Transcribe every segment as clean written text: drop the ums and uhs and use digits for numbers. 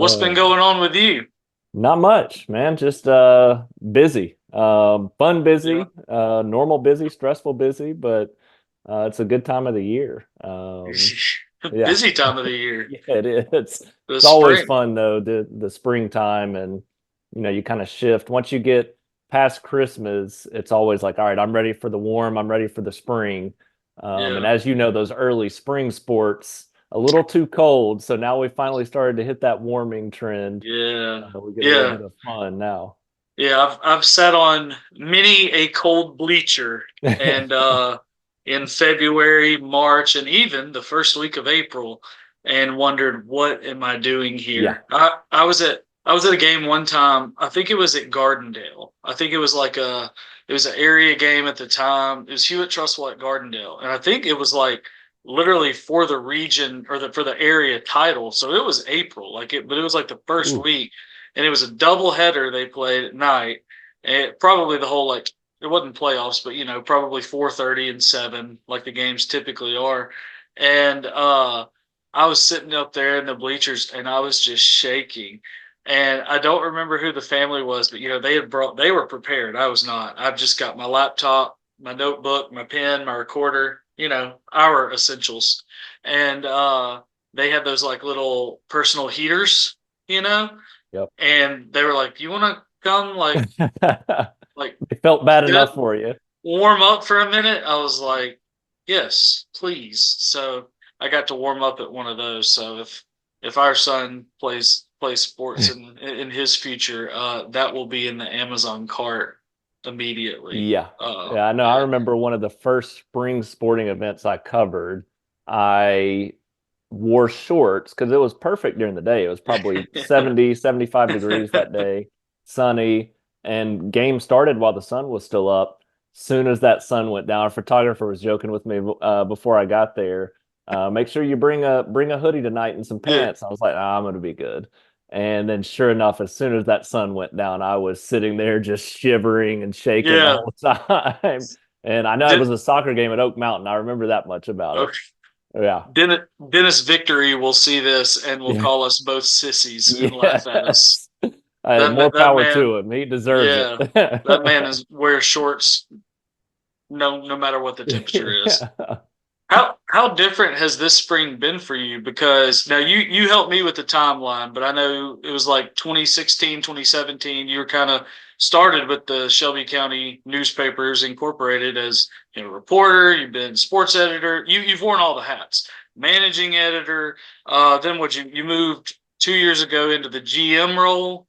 What's been going on with you? Not much, man. Just busy. Fun Yeah. busy, normal busy, stressful busy, but it's a good time of the year. Yeah. Busy time of the year. Yeah, it is. The It's always spring. fun though, the springtime and you kind of shift. Once you get past Christmas, it's always like, all right, I'm ready for the warm, I'm ready for the spring. And Yeah. as you know, those early spring sports a little too cold, so now we finally started to hit that warming trend. Yeah. We get a little Yeah. bit of fun now. Yeah. I've sat on many a cold bleacher and in February, March, and even the first week of April and wondered what am I doing Yeah. here? I was at a game one time. I think it was at Gardendale. I think it was an area game at the time. It was Hewitt Trustwell at Gardendale. And I think it was like literally for the region or for the area title. So it was April, but it was like the first Ooh. week, and it was a double header they played at night. And probably the whole like it wasn't playoffs, but probably 4:30 and 7, like the games typically are. And I was sitting up there in the bleachers and I was just shaking. And I don't remember who the family was, but they were prepared. I was not. I've just got my laptop, my notebook, my pen, my recorder, our essentials. And they had those like little personal heaters, you know, Yep. and they were like, "You want to come like It felt bad sit enough for you. warm up for a minute?" I was like, "Yes, please." So I got to warm up at one of those. So if our son plays sports in his future, that will be in the Amazon cart immediately. Yeah. Yeah, I know. I Yeah. remember one of the first spring sporting events I covered. I wore shorts because it was perfect during the day. It was probably Yeah. 70, 75 degrees that day, sunny, and game started while the sun was still up. Soon as that sun went down, our photographer was joking with me before I got there. Make sure you bring a hoodie tonight and some Yeah. pants. I was like, I'm gonna be good. And then sure enough, as soon as that sun went down, I was sitting there just shivering and shaking the Yeah. whole time. And I know it Did, was a soccer game at Oak Mountain. I remember that much about it. okay. Yeah. Dennis Victory will see this and will Yeah. call us both sissies and laugh at us. Yes. More That power man, to him. He deserves it. yeah, that man is wears shorts no matter what the temperature is. Yeah. How different has this spring been for you? Because now you helped me with the timeline, but I know it was like 2016, 2017. You were kind of started with the Shelby County Newspapers Incorporated as reporter. You've been sports editor. You've worn all the hats. Managing editor. Then what you moved 2 years ago into the GM role,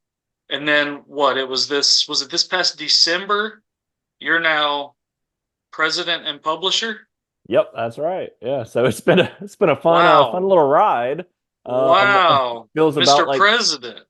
and then what? Was it this past December? You're now president and publisher. Yep, that's right. Yeah. So it's been a fun Wow. little ride. Wow, Feels about Mr. like President.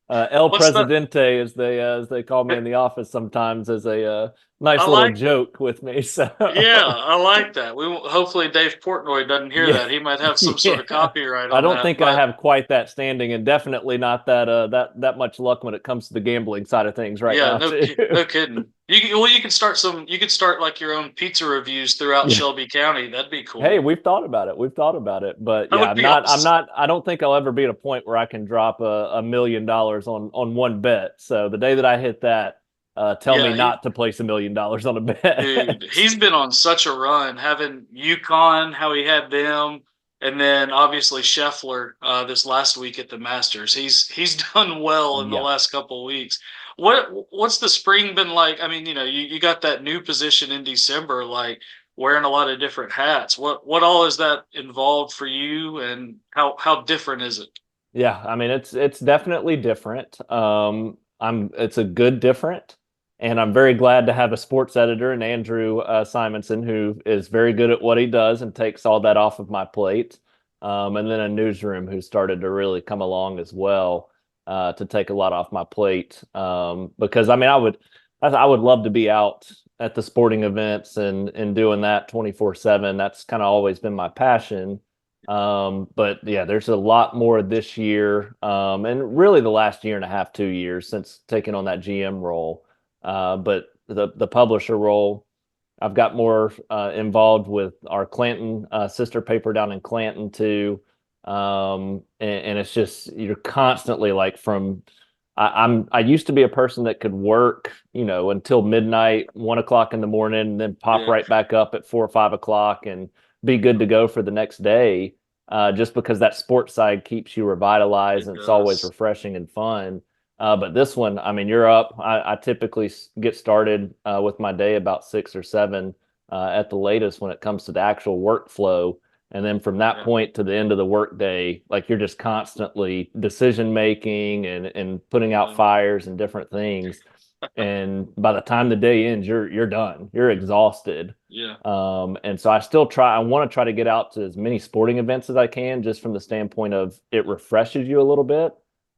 El What's that? Presidente, as they call me in the office sometimes, as a I nice little like. joke with me. So Yeah, I like that. Hopefully Dave Portnoy doesn't hear yeah, that. He might have some sort of yeah. copyright I on don't that. think I But have quite that standing, and definitely not that much luck when it comes to the gambling side of things right yeah, now too. no kidding. You could start You could start like your own pizza reviews throughout Yeah. Shelby County. That'd be Hey, cool. we've thought about it. We've thought about it, but That yeah, would be awesome. I don't think I'll ever be at a point where I can drop $1 million on one bet. So the day that I hit that, tell me Yeah, not to place $1 million on a bet. dude, he's been on such a run, having UConn, how he had them, and then obviously Scheffler this last week at the Masters. He's done well in the Yeah. last couple of weeks. What's the spring been like? I mean, you got that new position in December, like wearing a lot of different hats. What all is that involved for you, and how different is it? Yeah, I mean it's definitely different. It's a good different, and I'm very glad to have a sports editor in Andrew Simonson who is very good at what he does and takes all that off of my plate. And then a newsroom who started to really come along as well to take a lot off my plate. Because I mean I would love to be out at the sporting events and doing that 24/7. That's kind of always been my passion. But yeah, there's a lot more this year, and really the last year and a half, 2 years since taking on that GM role. But the publisher role, I've got more involved with our Clanton sister paper down in Clanton too. And it's just you're constantly like I used to be a person that could work, until midnight, 1 o'clock in the morning, and then pop Yeah, right back up at 4 or 5 o'clock and be good to go for the next day. Just because that sports side keeps you revitalized it and it's always does. refreshing and fun. But this one, I mean, you're up. I typically get started with my day about 6 or 7 at the latest when it comes to the actual workflow. And then from that Yeah, point to the end of the workday, like you're just constantly decision making and putting out yeah, fires and different things. And by the time the day ends, you're done. You're exhausted. yeah, And so I want to try to get out to as many sporting events as I can, just from the standpoint of it refreshes you a little bit.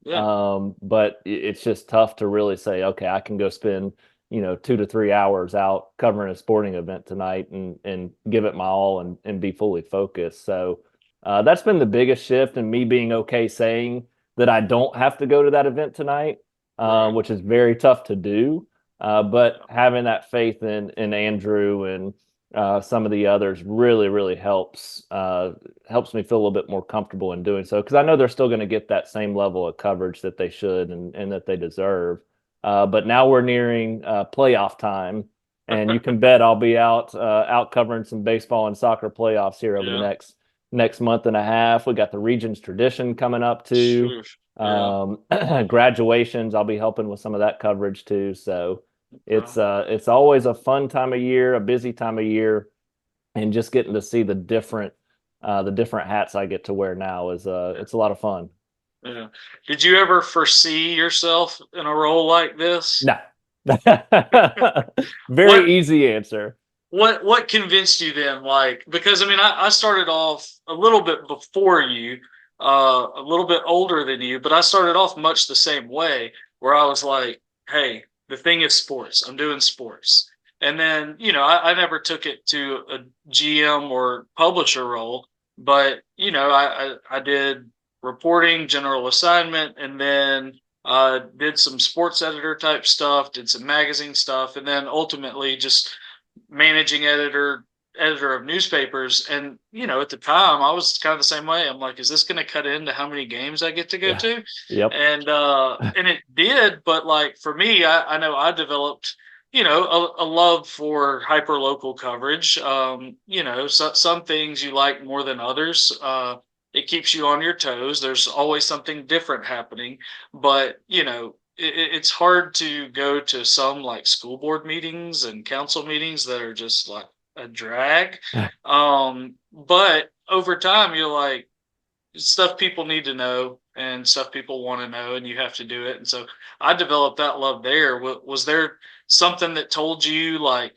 yeah. But it's just tough to really say, okay, I can go spend, 2 to 3 hours out covering a sporting event tonight and give it my all and be fully focused. So that's been the biggest shift, and me being okay saying that I don't have to go to that event tonight, Right. which is very tough to do. But Yeah, having that faith in Andrew and some of the others really helps me feel a little bit more comfortable in doing so, because I know they're still going to get that same level of coverage that they should and that they deserve. But now we're nearing playoff time, and you can bet I'll be out covering some baseball and soccer playoffs here over the yeah. next month and a half. We got the region's tradition coming up too. Sure. Yeah. Graduations, I'll be helping with some of that coverage too. So Okay. it's always a fun time of year, a busy time of year, and just getting to see the different hats I get to wear now is Yeah. it's a lot of fun. Yeah. Did you ever foresee yourself in a role like this? No. What Very easy answer. what convinced you then? Like, because I mean, I started off a little bit before you, a little bit older than you, but I started off much the same way, where I was like, hey, the thing is sports. I'm doing sports. And then, I never took it to a GM or publisher role, but I did reporting, general assignment, and then did some sports editor type stuff, did some magazine stuff, and then ultimately just managing editor of newspapers. And at the time I was kind of the same way. I'm like, is this going to cut into how many games I get to go Yeah. to? Yep. And it did, but like for me, I know I developed a love for hyper local coverage. Some things you like more than others. It keeps you on your toes. There's always something different happening, but it's hard to go to some like school board meetings and council meetings that are just like a drag. But over time, you're like, stuff people need to know and stuff people want to know, and you have to do it. And so I developed that love there. Was there something that told you like,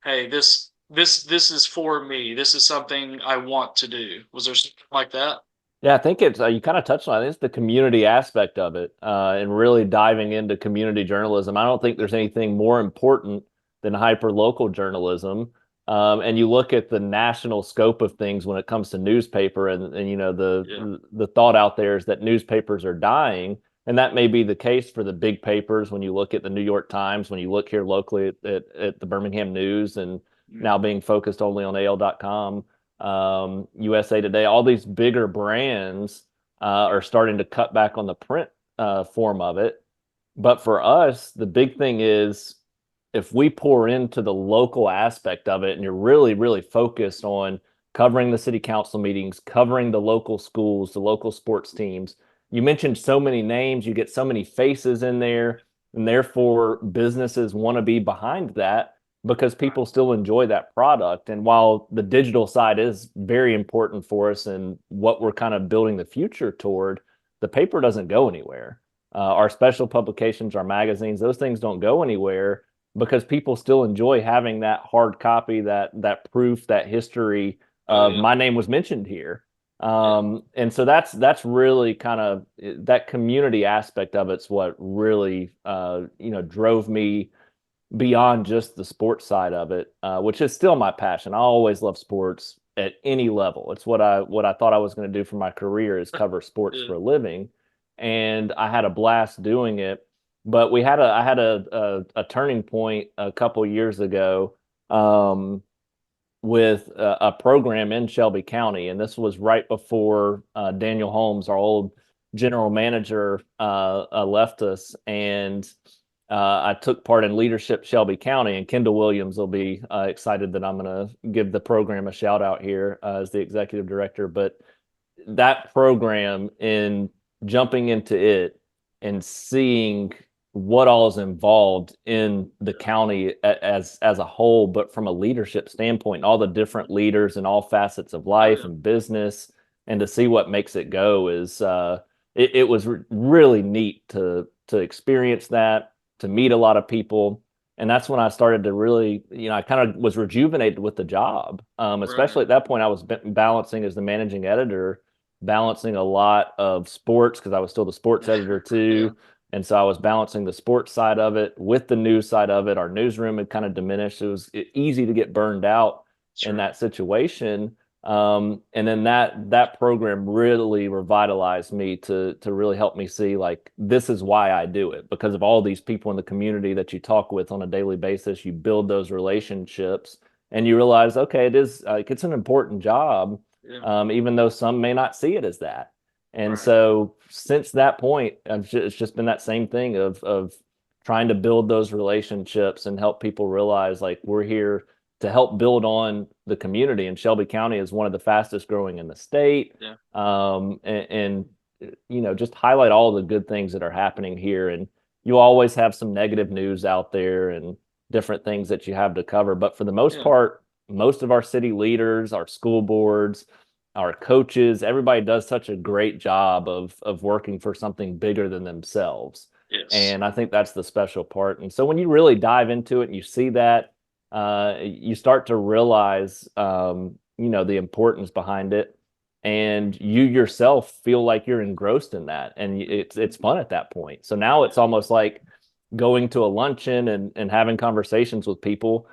hey, this is for me. This is something I want to do. Was there something like that? Yeah, I think it's you kind of touched on it. It's the community aspect of it, and really diving into community journalism. I don't think there's anything more important than hyper local journalism. And you look at the national scope of things when it comes to newspaper, and Yeah. the thought out there is that newspapers are dying, and that may be the case for the big papers. When you look at the New York Times, when you look here locally at the Birmingham News, and now being focused only on AL.com, USA Today, all these bigger brands are starting to cut back on the print form of it. But for us, the big thing is if we pour into the local aspect of it and you're really focused on covering the city council meetings, covering the local schools, the local sports teams, you mentioned so many names, you get so many faces in there, and therefore businesses want to be behind that because people still enjoy that product. And while the digital side is very important for us and what we're kind of building the future toward, the paper doesn't go anywhere. Our special publications, our magazines, those things don't go anywhere because people still enjoy having that hard copy, that proof, that history Oh of yeah. my name was mentioned here. Yeah. And so that's really kind of that community aspect of it's what really drove me beyond just the sports side of it, which is still my passion. I always love sports at any level. It's what I thought I was going to do for my career is cover sports Yeah. for a living, and I had a blast doing it. But I had a turning point a couple years ago. with a program in Shelby County, and this was right before Daniel Holmes, our old general manager, left us, and I took part in Leadership Shelby County, and Kendall Williams will be excited that I'm going to give the program a shout out here as the executive director. But that program, in jumping into it and seeing what all is involved in the county as a whole, but from a leadership standpoint, all the different leaders in all facets of Oh life yeah, and business, and to see what makes it go is it was really neat to experience that, to meet a lot of people. And that's when I started to really, I kind of was rejuvenated with the job. right. Especially at that point, I was balancing as the managing editor, balancing a lot of sports because I was still the sports editor Yeah, too. And so I was balancing the sports side of it with the news side of it. Our newsroom had kind of diminished. It was easy to get burned out in sure. that situation. And then that program really revitalized me to really help me see, like, this is why I do it, because of all these people in the community that you talk with on a daily basis. You build those relationships, and you realize, okay, it is like it's an important job, Yeah, even though some may not see it as that. And right. so since that point, it's just been that same thing of trying to build those relationships and help people realize, like, we're here to help build on the community. And Shelby County is one of the fastest growing in the state. Yeah, Just highlight all the good things that are happening here. And you always have some negative news out there and different things that you have to cover. But for the most yeah. part, most of our city leaders, our school boards, our coaches, everybody does such a great job of working for something bigger than themselves. Yes. And I think that's the special part. And so when you really dive into it and you see that, you start to realize, the importance behind it, and you yourself feel like you're engrossed in that, and it's fun at that point. So now Yeah. it's almost like going to a luncheon and having conversations with people.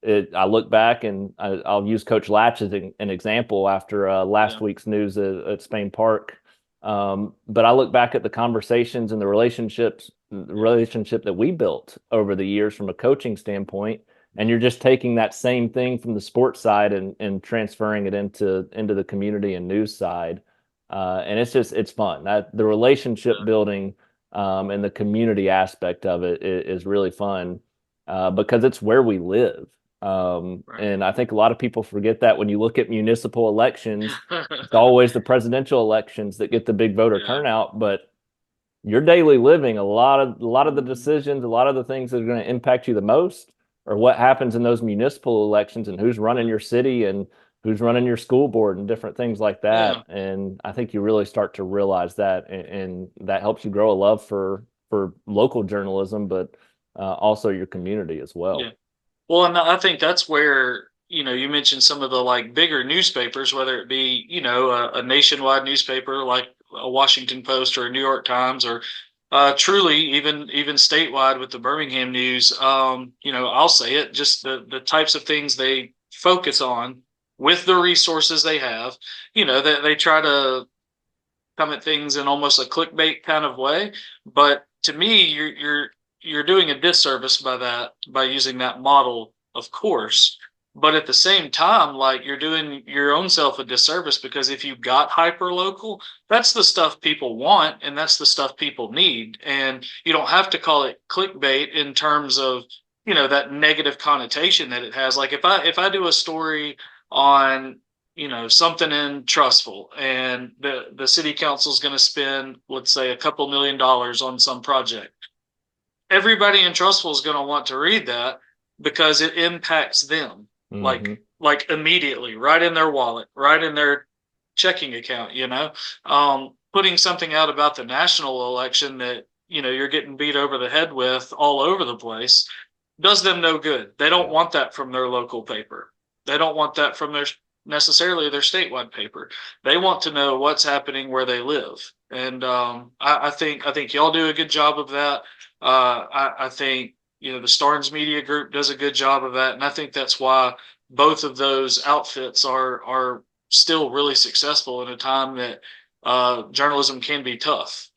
I look back and I'll use Coach Latch as an example after last Yeah. week's news at Spain Park. But I look back at the conversations and the relationship that we built over the years from a coaching standpoint, and you're just taking that same thing from the sports side and transferring it into the community and news side. And it's fun. That the relationship Yeah. building and the community aspect of it is really fun because it's where we live. Right. And I think a lot of people forget that when you look at municipal elections, it's always the presidential elections that get the big voter Yeah. turnout, but your daily living, a lot of the Mhm. decisions, a lot of the things that are going to impact you the most are what happens in those municipal elections and who's running Yeah. your city and who's running your school board and different things like Yeah. that. And I think you really start to realize that, and that helps you grow a love for local journalism, but also your community as Yeah. well. Well, and I think that's where, you mentioned some of the like bigger newspapers, whether it be, a nationwide newspaper like a Washington Post or a New York Times, or truly even statewide with the Birmingham News. I'll say it, just the types of things they focus on with the resources they have, that they try to come at things in almost a clickbait kind of way. But to me, you're doing a disservice by that, by using that model, of course. But at the same time, like, you're doing your own self a disservice, because if you got hyper local, that's the stuff people want and that's the stuff people need. And you don't have to call it clickbait in terms of, that negative connotation that it has. Like, if I do a story on, something in Trustful, and the city council is going to spend, let's say, a couple $1 million on some project, everybody in Trustful is going to want to read that because it impacts them, like Hmm. immediately, right in their wallet, right in their checking account. Putting something out about the national election that, you're getting beat over the head with all over the place does them no good. They don't Yeah. want that from their local paper. They don't want that from their, necessarily, their statewide paper. They want to know what's happening where they live. And I think y'all do a good job of that. I think, the Starnes Media Group does a good job of that, and I think that's why both of those outfits are still really successful in a time that journalism can be tough.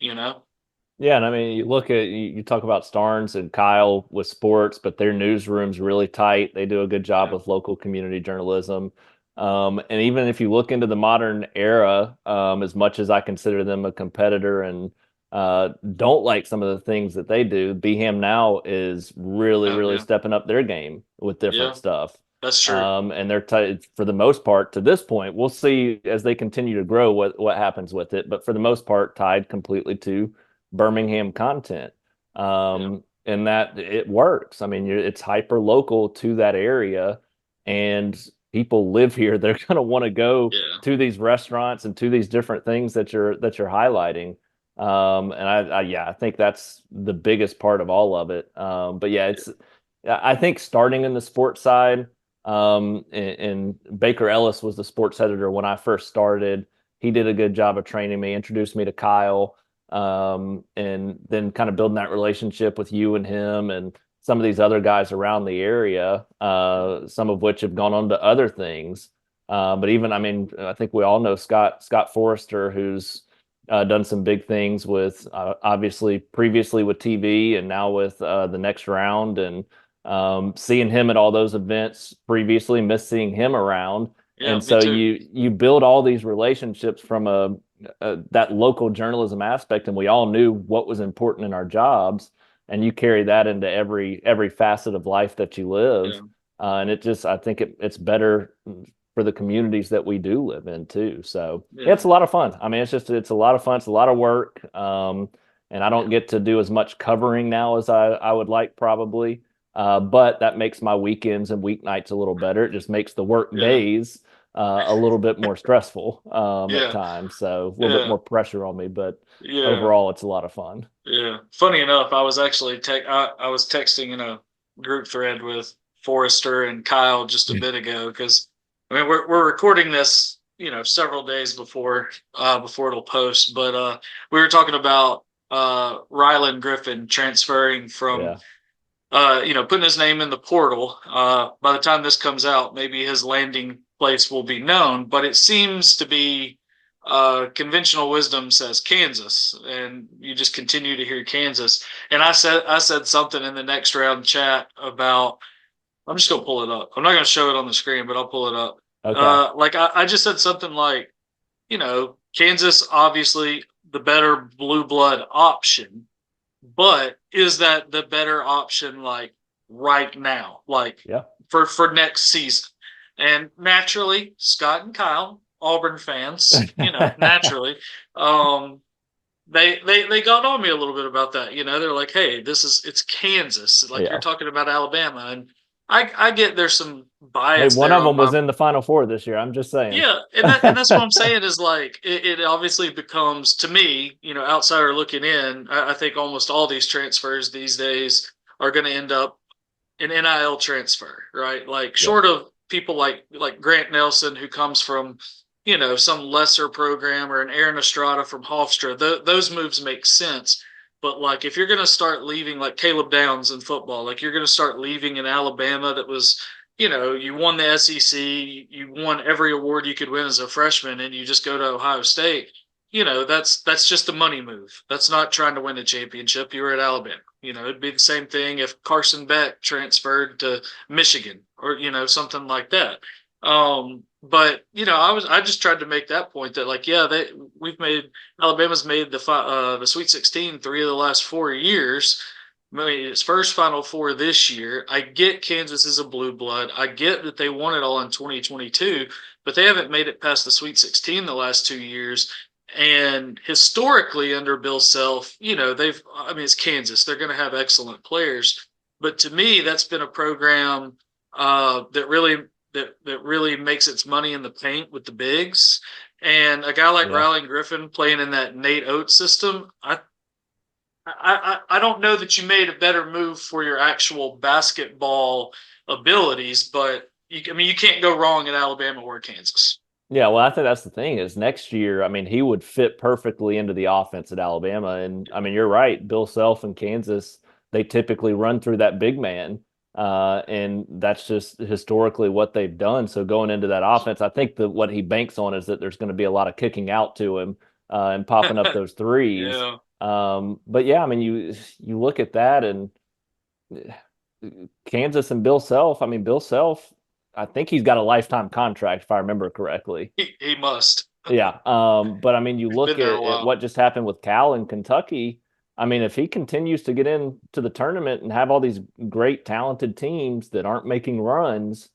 Yeah, and I mean, you look at you talk about Starnes and Kyle with sports, but their newsroom's really tight. They do a good job Yeah, with local community journalism. And even if you look into the modern era, as much as I consider them a competitor and don't like some of the things that they do, Beham now is really, oh, really yeah, stepping up their game with different yeah. stuff. That's true. And they're tied for the most part to this point. We'll see as they continue to grow what happens with it, but for the most part, tied completely to Birmingham content. Yeah, And that it works. I mean, it's hyper local to that area, and people live here. They're going to want to go yeah, to these restaurants and to these different things that you're highlighting. And yeah, I think that's the biggest part of all of it. But yeah, I think starting in the sports side, and Baker Ellis was the sports editor when I first started. He did a good job of training me, introduced me to Kyle, and then kind of building that relationship with you and him and some of these other guys around the area, some of which have gone on to other things. But even, I mean, I think we all know Scott Forrester, who's done some big things with obviously previously with TV and now with the next round, and seeing him at all those events previously, miss seeing him around. yeah. And Me so too. you build all these relationships from that local journalism aspect, and we all knew what was important in our jobs, and you carry that into every facet of life that you live. Yeah, And it just, I think it's better for the communities that we do live in too. So yeah, yeah, it's a lot of fun. I mean, it's a lot of fun. It's a lot of work. And I don't yeah, get to do as much covering now as I would like probably. But that makes my weekends and weeknights a little better. It just makes the work yeah, days a little bit more stressful at yeah, times. So a little bit yeah, more pressure on me, but yeah. overall, it's a lot of fun. Yeah. Funny enough, I was actually I was texting in a group thread with Forrester and Kyle just a bit ago because I mean we're recording this, several days before it'll post, but we were talking about Rylan Griffin transferring from Yeah. putting his name in the portal. By the time this comes out, maybe his landing place will be known, but it seems to be conventional wisdom says Kansas, and you just continue to hear Kansas. And I said something in the next round chat about. I'm just gonna pull it up. I'm not gonna show it on the screen, but I'll pull it up. Okay. Like I just said something like, Kansas obviously the better blue blood option, but is that the better option like right now, like Yeah. for next season? And naturally, Scott and Kyle, Auburn fans, naturally, um, they got on me a little bit about that. They're like, "Hey, it's Kansas. Like you're Yeah. talking about Alabama," and I get there's some Hey, bias one there of on them my. was in the Final Four this year. I'm just saying. Yeah, and that's what I'm saying is like it obviously becomes to me, outsider looking in. I think almost all these transfers these days are going to end up an NIL transfer, right? Like Yep. short of people like Grant Nelson who comes from some lesser program or an Aaron Estrada from Hofstra. Those moves make sense. But like if you're going to start leaving like Caleb Downs in football, like you're going to start leaving in Alabama that was you won the SEC, you won every award you could win as a freshman, and you just go to Ohio State. That's just a money move. That's not trying to win a championship. You were at Alabama. It'd be the same thing if Carson Beck transferred to Michigan or something like that. But I just tried to make that point that like yeah we've made Alabama's made the Sweet 16 three of the last 4 years. Made its first Final Four this year. I get Kansas is a blue blood. I get that they won it all in 2022, but they haven't made it past the Sweet 16 the last 2 years. And historically, under Bill Self, I mean, it's Kansas. They're going to have excellent players. But to me, that's been a program that really makes its money in the paint with the bigs. And a guy like Yeah. Riley Griffin playing in that Nate Oates system, I don't know that you made a better move for your actual basketball abilities, but I mean, you can't go wrong in Alabama or Kansas. Yeah, well, I think that's the thing is next year, I mean, he would fit perfectly into the offense at Alabama. And I mean, you're right. Bill Self and Kansas, they typically run through that big man. And that's just historically what they've done. So going into that offense, I think that what he banks on is that there's going to be a lot of kicking out to him and popping up those threes. Yeah, But yeah, I mean, you look at that and Kansas and Bill Self. I mean, Bill Self, I think he's got a lifetime contract if I remember correctly. He must. Yeah. But I mean, you He's look been there a at while. what just happened with Cal in Kentucky. I mean, if he continues to get into the tournament and have all these great, talented teams that aren't making runs,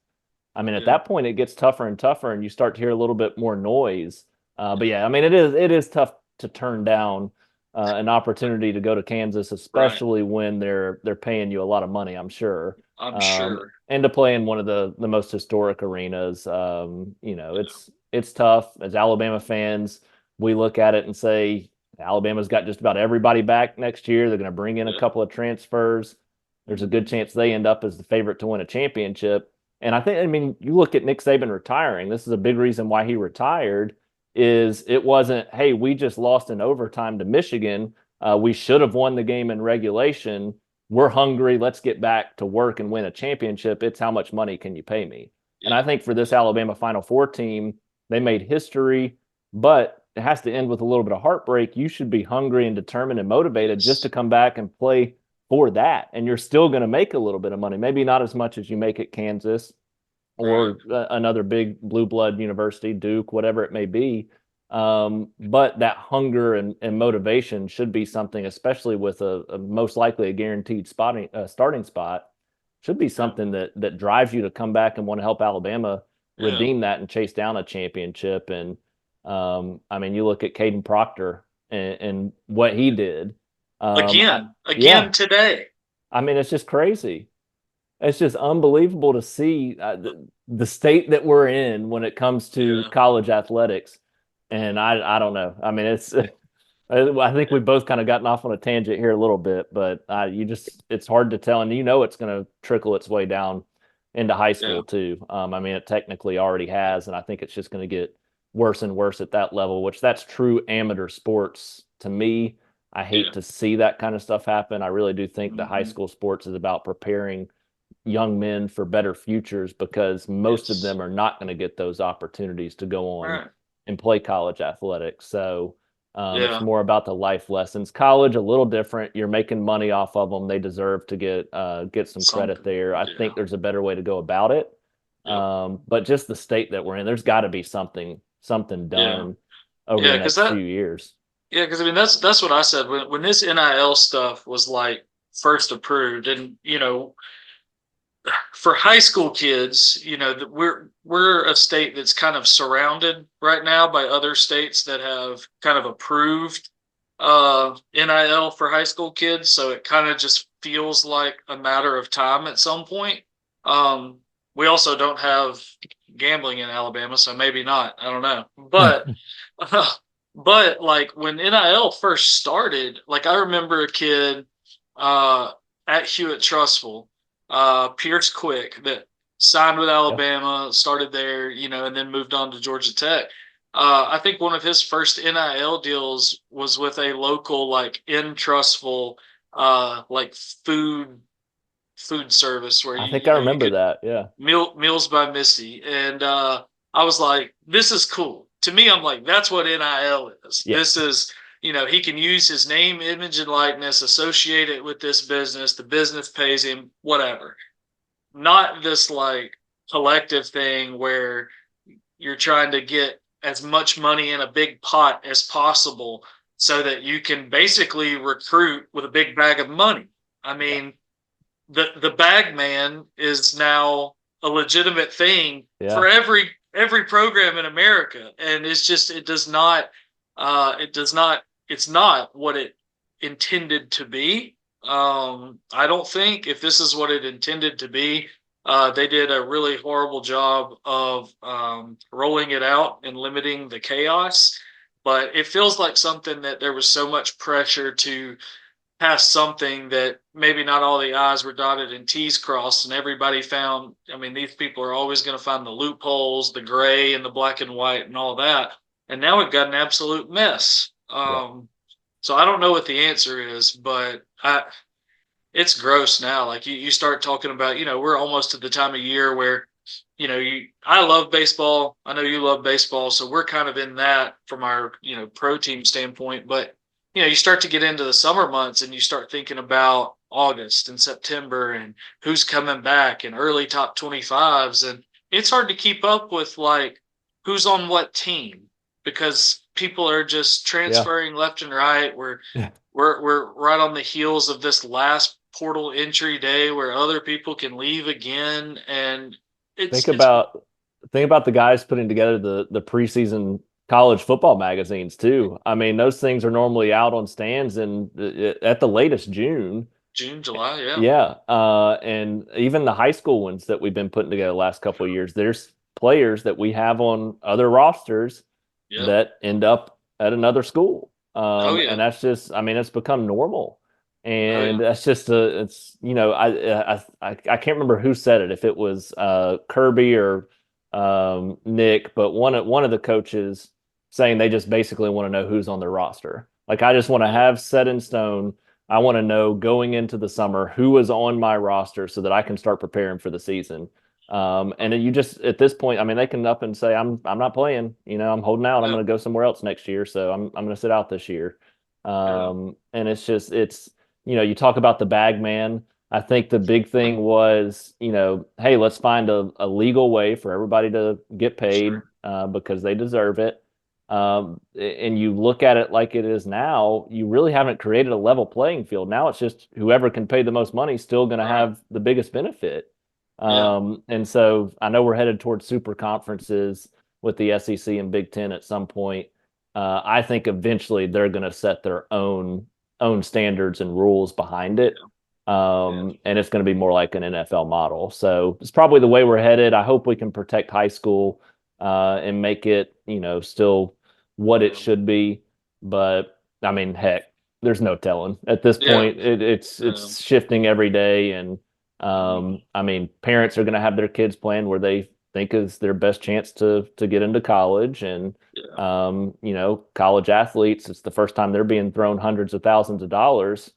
I mean, at Yeah, that point, it gets tougher and tougher, and you start to hear a little bit more noise. But yeah, yeah, I mean, it is tough to turn down an opportunity to go to Kansas, right. especially when they're paying you a lot of money, I'm sure, I'm sure. and to play in one of the most historic arenas. It's tough. As Alabama fans, we look at it and say Alabama's got just about everybody back next year. They're going to bring in a Yeah. couple of transfers. There's a good Mhm. chance they end up as the favorite to win a championship. And I mean, you look at Nick Saban retiring. This is a big reason why he retired. Is it wasn't, hey, we just lost in overtime to Michigan. We should have won the game in regulation. We're hungry. Let's get back to work and win a championship. It's how much money can you pay me? And I Yeah. think for this Alabama Final Four team, they made history, but it has to end with a little bit of heartbreak. You should be hungry and determined and motivated just to Yes. come back and play for that. And you're still going to make a little bit of money, maybe not as much as you make at Kansas Right. or another big blue blood university, Duke, whatever it may be. But that hunger and motivation should be something, especially with a most likely a guaranteed starting spot, should be Yeah. something that drives you to come back and want to help Alabama Yeah. redeem that and chase down a championship. And I mean, you look at Caden Proctor and what he did. Um, I, Again yeah, today. I mean, it's just crazy. It's just unbelievable to see the state that we're in when it comes to Yeah. college athletics. And I don't know. I mean, I think we've both kind of gotten off on a tangent here a little bit, but it's hard to tell. And it's going to trickle its way down into high Yeah. school too. I mean, it technically already has. And I think it's just going to get worse and worse at that level, which that's true amateur sports to me. I hate Yeah. to see that kind of stuff happen. I really do think the high Hmm. school sports is about preparing young men for better futures because most of Yes. them are not going to get those opportunities to go on Right. and play college athletics. So it's Yeah. more about the life lessons. College a little different. You're making money off of them. They deserve to get some credit Something. there. I Yeah. think there's a better way to go about it. Yep. But just the state that we're in, there's got to be something Yeah. done over Yeah. the Because next few that. years. Yeah. Because I mean, that's what I said when this NIL stuff was like first approved, and for high school kids, we're a state that's kind of surrounded right now by other states that have kind of approved NIL for high school kids, so it kind of just feels like a matter of time at some point. Um, we also don't have gambling in Alabama, so maybe not. I don't know, but like when NIL first started, like I remember a kid uh, at Hewitt Trustful, Pierce Quick, that signed with Yeah. Alabama, started there, and then moved on to Georgia Tech. I think one of his first NIL deals was with a local, like in Trustful, like food service where I you think you I know you remember could that. Yeah. Meals by Misty, and I was like, this is cool. To me, I'm like, that's what NIL is. Yeah. This is, he can use his name, image, and likeness, associate it with this business. The business pays him, whatever. Not this like collective thing where you're trying to get as much money in a big pot as possible so that you can basically recruit with a big bag of money. I Yeah. mean, the bag man is now a legitimate thing Yeah. for every program in America, and it's just it's not what it intended to be. I don't think if this is what it intended to be, they did a really horrible job of rolling it out and limiting the chaos. But it feels like something that there was so much pressure to past something that maybe not all the I's were dotted and T's crossed, and everybody found. I mean, these people are always going to find the loopholes, the gray and the black and white, and all that. And now we've got an absolute mess. Yeah. So I don't know what the answer is, but it's gross now. Like you start talking about, we're almost at the time of year where, I love baseball. I know you love baseball, so we're kind of in that from our, pro team standpoint. But you start to get into the summer months and you start thinking about August and September and who's coming back and early top 25s. And it's hard to keep up with like who's on what team because people are just Yeah. transferring left and right. We're Yeah. we're we're right on the heels of this last portal entry day where other people can leave again, and Think it's about think about the guys putting together the preseason college football magazines too. I mean, those things are normally out on stands in at the latest June. June, July, yeah, Yeah, and even the high school ones that we've been putting together the last couple of years, there's players that we have on other rosters yep, that end up at another school. oh And yeah, that's just, I mean, it's become normal. oh And yeah, that's just it's, I can't remember who said it, if it was Kirby or Nick, but one of the coaches saying they just basically want to know who's on their roster. Like I just want to yep, have set in stone. I want to know going into the summer who is on my roster so that I can start preparing for the season. And you just at this point, I mean, they can up and say, I'm not playing. I'm holding out. I'm yeah, going to go somewhere else next year, so I'm going to sit out this year. yeah, And it's you talk about the bag man. I think the big thing was, hey, let's find a legal way for everybody to get paid sure, because they deserve it. And you look at it like it is now, you really haven't created a level playing field. Now it's just whoever can pay the most money is still going to right, have the biggest benefit. yeah, And so I know we're headed towards super conferences with the SEC and Big Ten at some point. I think eventually they're going to set their own standards and rules behind it. yeah, And it's going to be more like an NFL model. So it's probably the way we're headed. I hope we can protect high school and make it, still what it yeah, should be. But I mean, heck, there's no telling at this yeah, point. It's yeah, it's shifting every day, and mhm, I mean, parents are going to have their kids playing where they think is their best chance to get into college, and yeah, college athletes. It's the first time they're being thrown hundreds of thousands of dollars.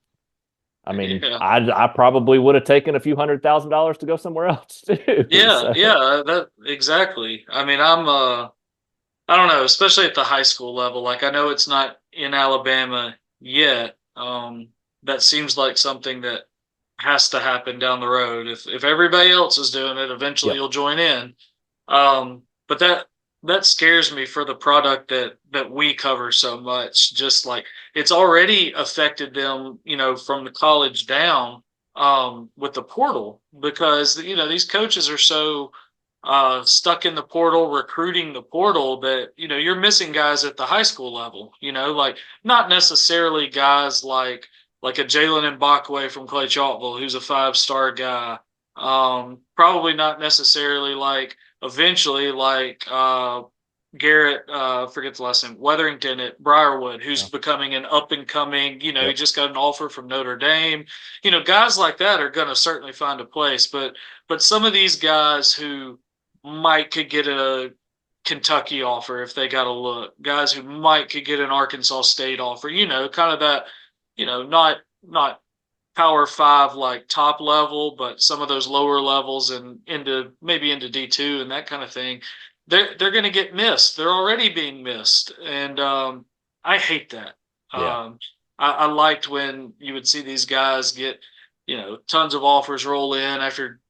I mean, yeah. I probably would have taken a few $100,000 to go somewhere else too. Yeah, So yeah, that exactly. I mean, I don't know, especially at the high school level. Like I know it's not in Alabama yet. That seems like something that has to happen down the road. If everybody else is doing it, eventually yep, you'll join in. But that scares me for the product that we cover so much. Just like it's already affected them, from the college down, with the portal because these coaches are so stuck in the portal, recruiting the portal that you're missing guys at the high school level. Like not necessarily guys like a Jalen Mbakwe from Clay Chalkville, who's a 5-star guy. Probably not necessarily like eventually like Garrett, forget the last name, Weatherington at Briarwood, who's yeah, becoming an up and coming, he yep, just got an offer from Notre Dame. Guys like that are going to certainly find a place, but some of these guys who might could get a Kentucky offer if they got a look, guys who might could get an Arkansas State offer, kind of that, not Power Five like top level, but some of those lower levels and into maybe into D2 and that kind of thing, they're going to get missed. They're already being missed, and I hate that. yeah, I liked when you would see these guys get tons of offers roll in after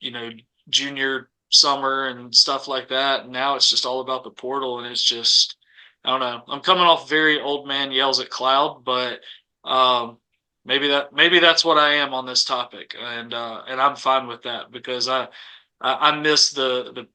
junior summer and stuff like that. And now it's just all about the portal, and it's just I don't know. I'm coming off very old man yells at cloud, but um, maybe that's what I am on this topic, and I'm fine with that because I miss the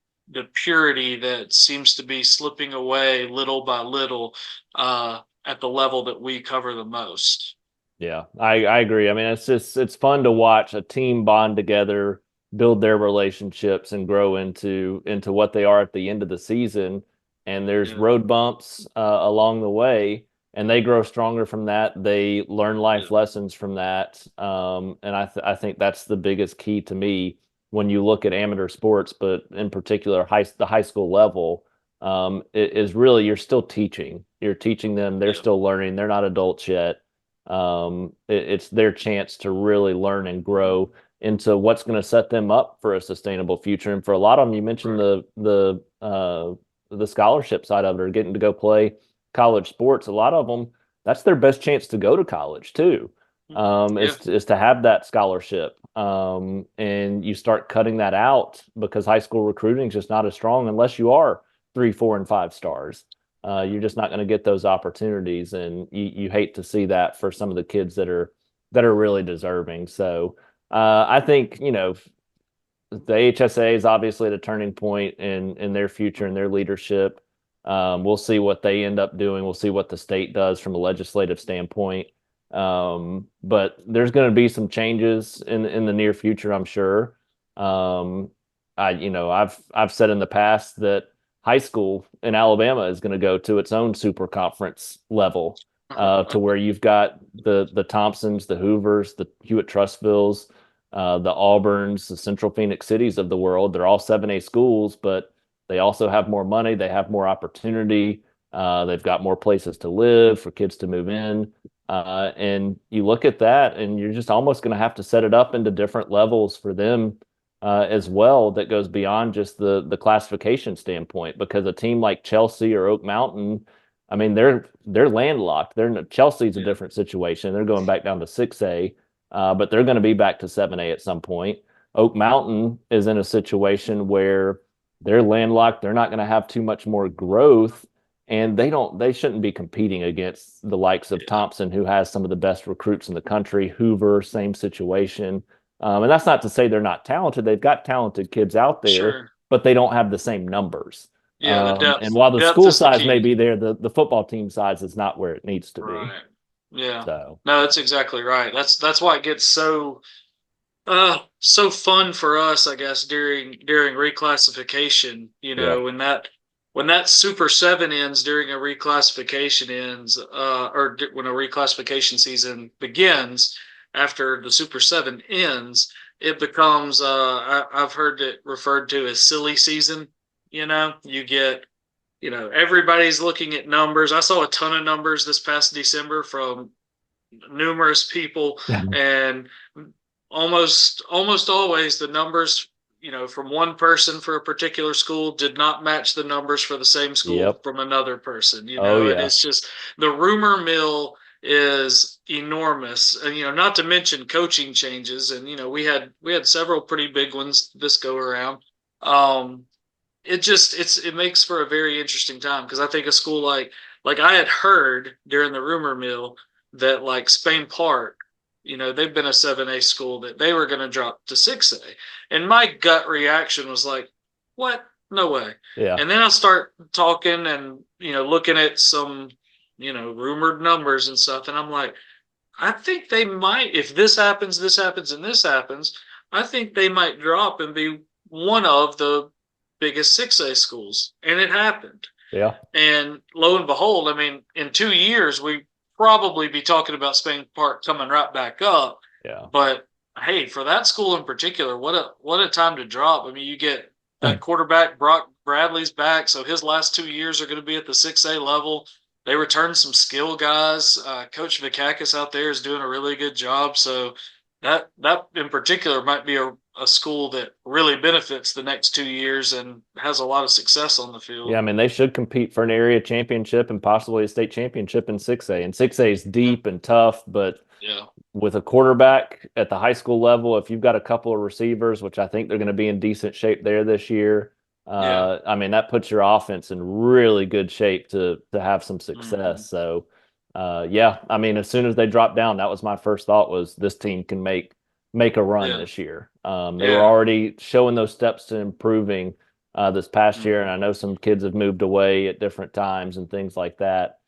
purity that seems to be slipping away little by little at the level that we cover the most. yeah. I agree. I mean, it's fun to watch a team bond together, build their relationships, and grow into what they are at the end of the season. And there's Yeah, road bumps along the way, and they grow stronger from that. They learn yeah, life lessons from that. And I think that's the biggest key to me when you look at amateur sports, but in particular the high school level. It is really you're still teaching. You're teaching them. They're yeah, still learning. They're not adults yet. It's their chance to really learn and grow into what's going to set them up for a sustainable future. And for a lot of them, you mentioned right, the scholarship side of it, or getting to go play college sports. A lot of them that's their best chance to go to college too. Yeah, Is to have that scholarship. And you start cutting that out because high school recruiting is just not as strong unless you are 3, 4, and 5 stars. You're just not going to get those opportunities, and you hate to see that for some of the kids that are really deserving. So I think the HSA is obviously at a turning point in their future and their leadership. We'll see what they end up doing. We'll see what the state does from a legislative standpoint. But there's going to be some changes in the near future, I'm sure. I've said in the past that high school in Alabama is going to go to its own super conference level, to where you've got the Thompsons, the Hoovers, the Hewitt Trustvilles, the Auburns, the Central Phoenix cities of the world. They're all 7A schools, but they also have more money. They have more opportunity. They've got more places to live for kids to move in. And you look at that, and you're just almost going to have to set it up into different levels for them as well. That goes beyond just the classification standpoint, because a team like Chelsea or Oak Mountain, I mean, they're landlocked. Chelsea's a different situation. They're going back down to 6A, but they're going to be back to 7A at some point. Oak Mountain is in a situation where they're landlocked. They're not going to have too much more growth, and they shouldn't be competing against the likes of Thompson, who has some of the best recruits in the country. Hoover, same situation. And that's not to say they're not talented. They've got talented kids out there, sure. but they don't have the same numbers. Yeah, the And depth while the depth school is the size may key. be there, the football team size is not where it needs to be. Right. Yeah. So No, that's exactly right. That's why it gets so fun for us, I guess, during reclassification. yeah, When that Super Seven ends during a reclassification ends, when a reclassification season begins after the Super Seven ends, it becomes I've heard it referred to as silly season. You get everybody's looking at numbers. I saw a ton of numbers this past December from numerous people, and almost always the numbers from one person for a particular school did not match the numbers for the same school yep. from another person, Oh and yeah, it's just the rumor mill is enormous. And not to mention coaching changes, and we had several pretty big ones this go around. It makes for a very interesting time, because I think a school like I had heard during the rumor mill that like Spain Park, they've been a 7A school, that they were going to drop to 6A. And my gut reaction was like, what? No way. yeah. And then I start talking and, looking at some, rumored numbers and stuff. And I'm like, I think they might, if this happens, and this happens, I think they might drop and be one of the biggest 6A schools. And it happened. Yeah. And lo and behold, I mean, in 2 years, we probably be talking about Spain Park coming right back up. Yeah. But hey, for that school in particular, what a time to drop. I mean, you get that quarterback, Brock Bradley's back, so his last 2 years are going to be at the 6A level. They returned some skill guys. Coach Vikakis out there is doing a really good job. So that in particular might be a school that really benefits the next 2 years and has a lot of success on the Yeah, field. I mean, they should compete for an area championship and possibly a state championship in 6A. And 6A is Yeah. deep and tough, but Yeah. with a quarterback at the high school level, if you've got a couple of receivers, which I think they're going to be in decent shape there this year, Yeah. I mean, that puts your offense in really good shape to have some Mhm. success. So, yeah, I mean, as soon as they dropped down, that was my first thought, was this team can make a run Yeah. this year. They were Yeah. already showing those steps to improving this past year, and Mhm. I know some kids have moved away at different times and things like that,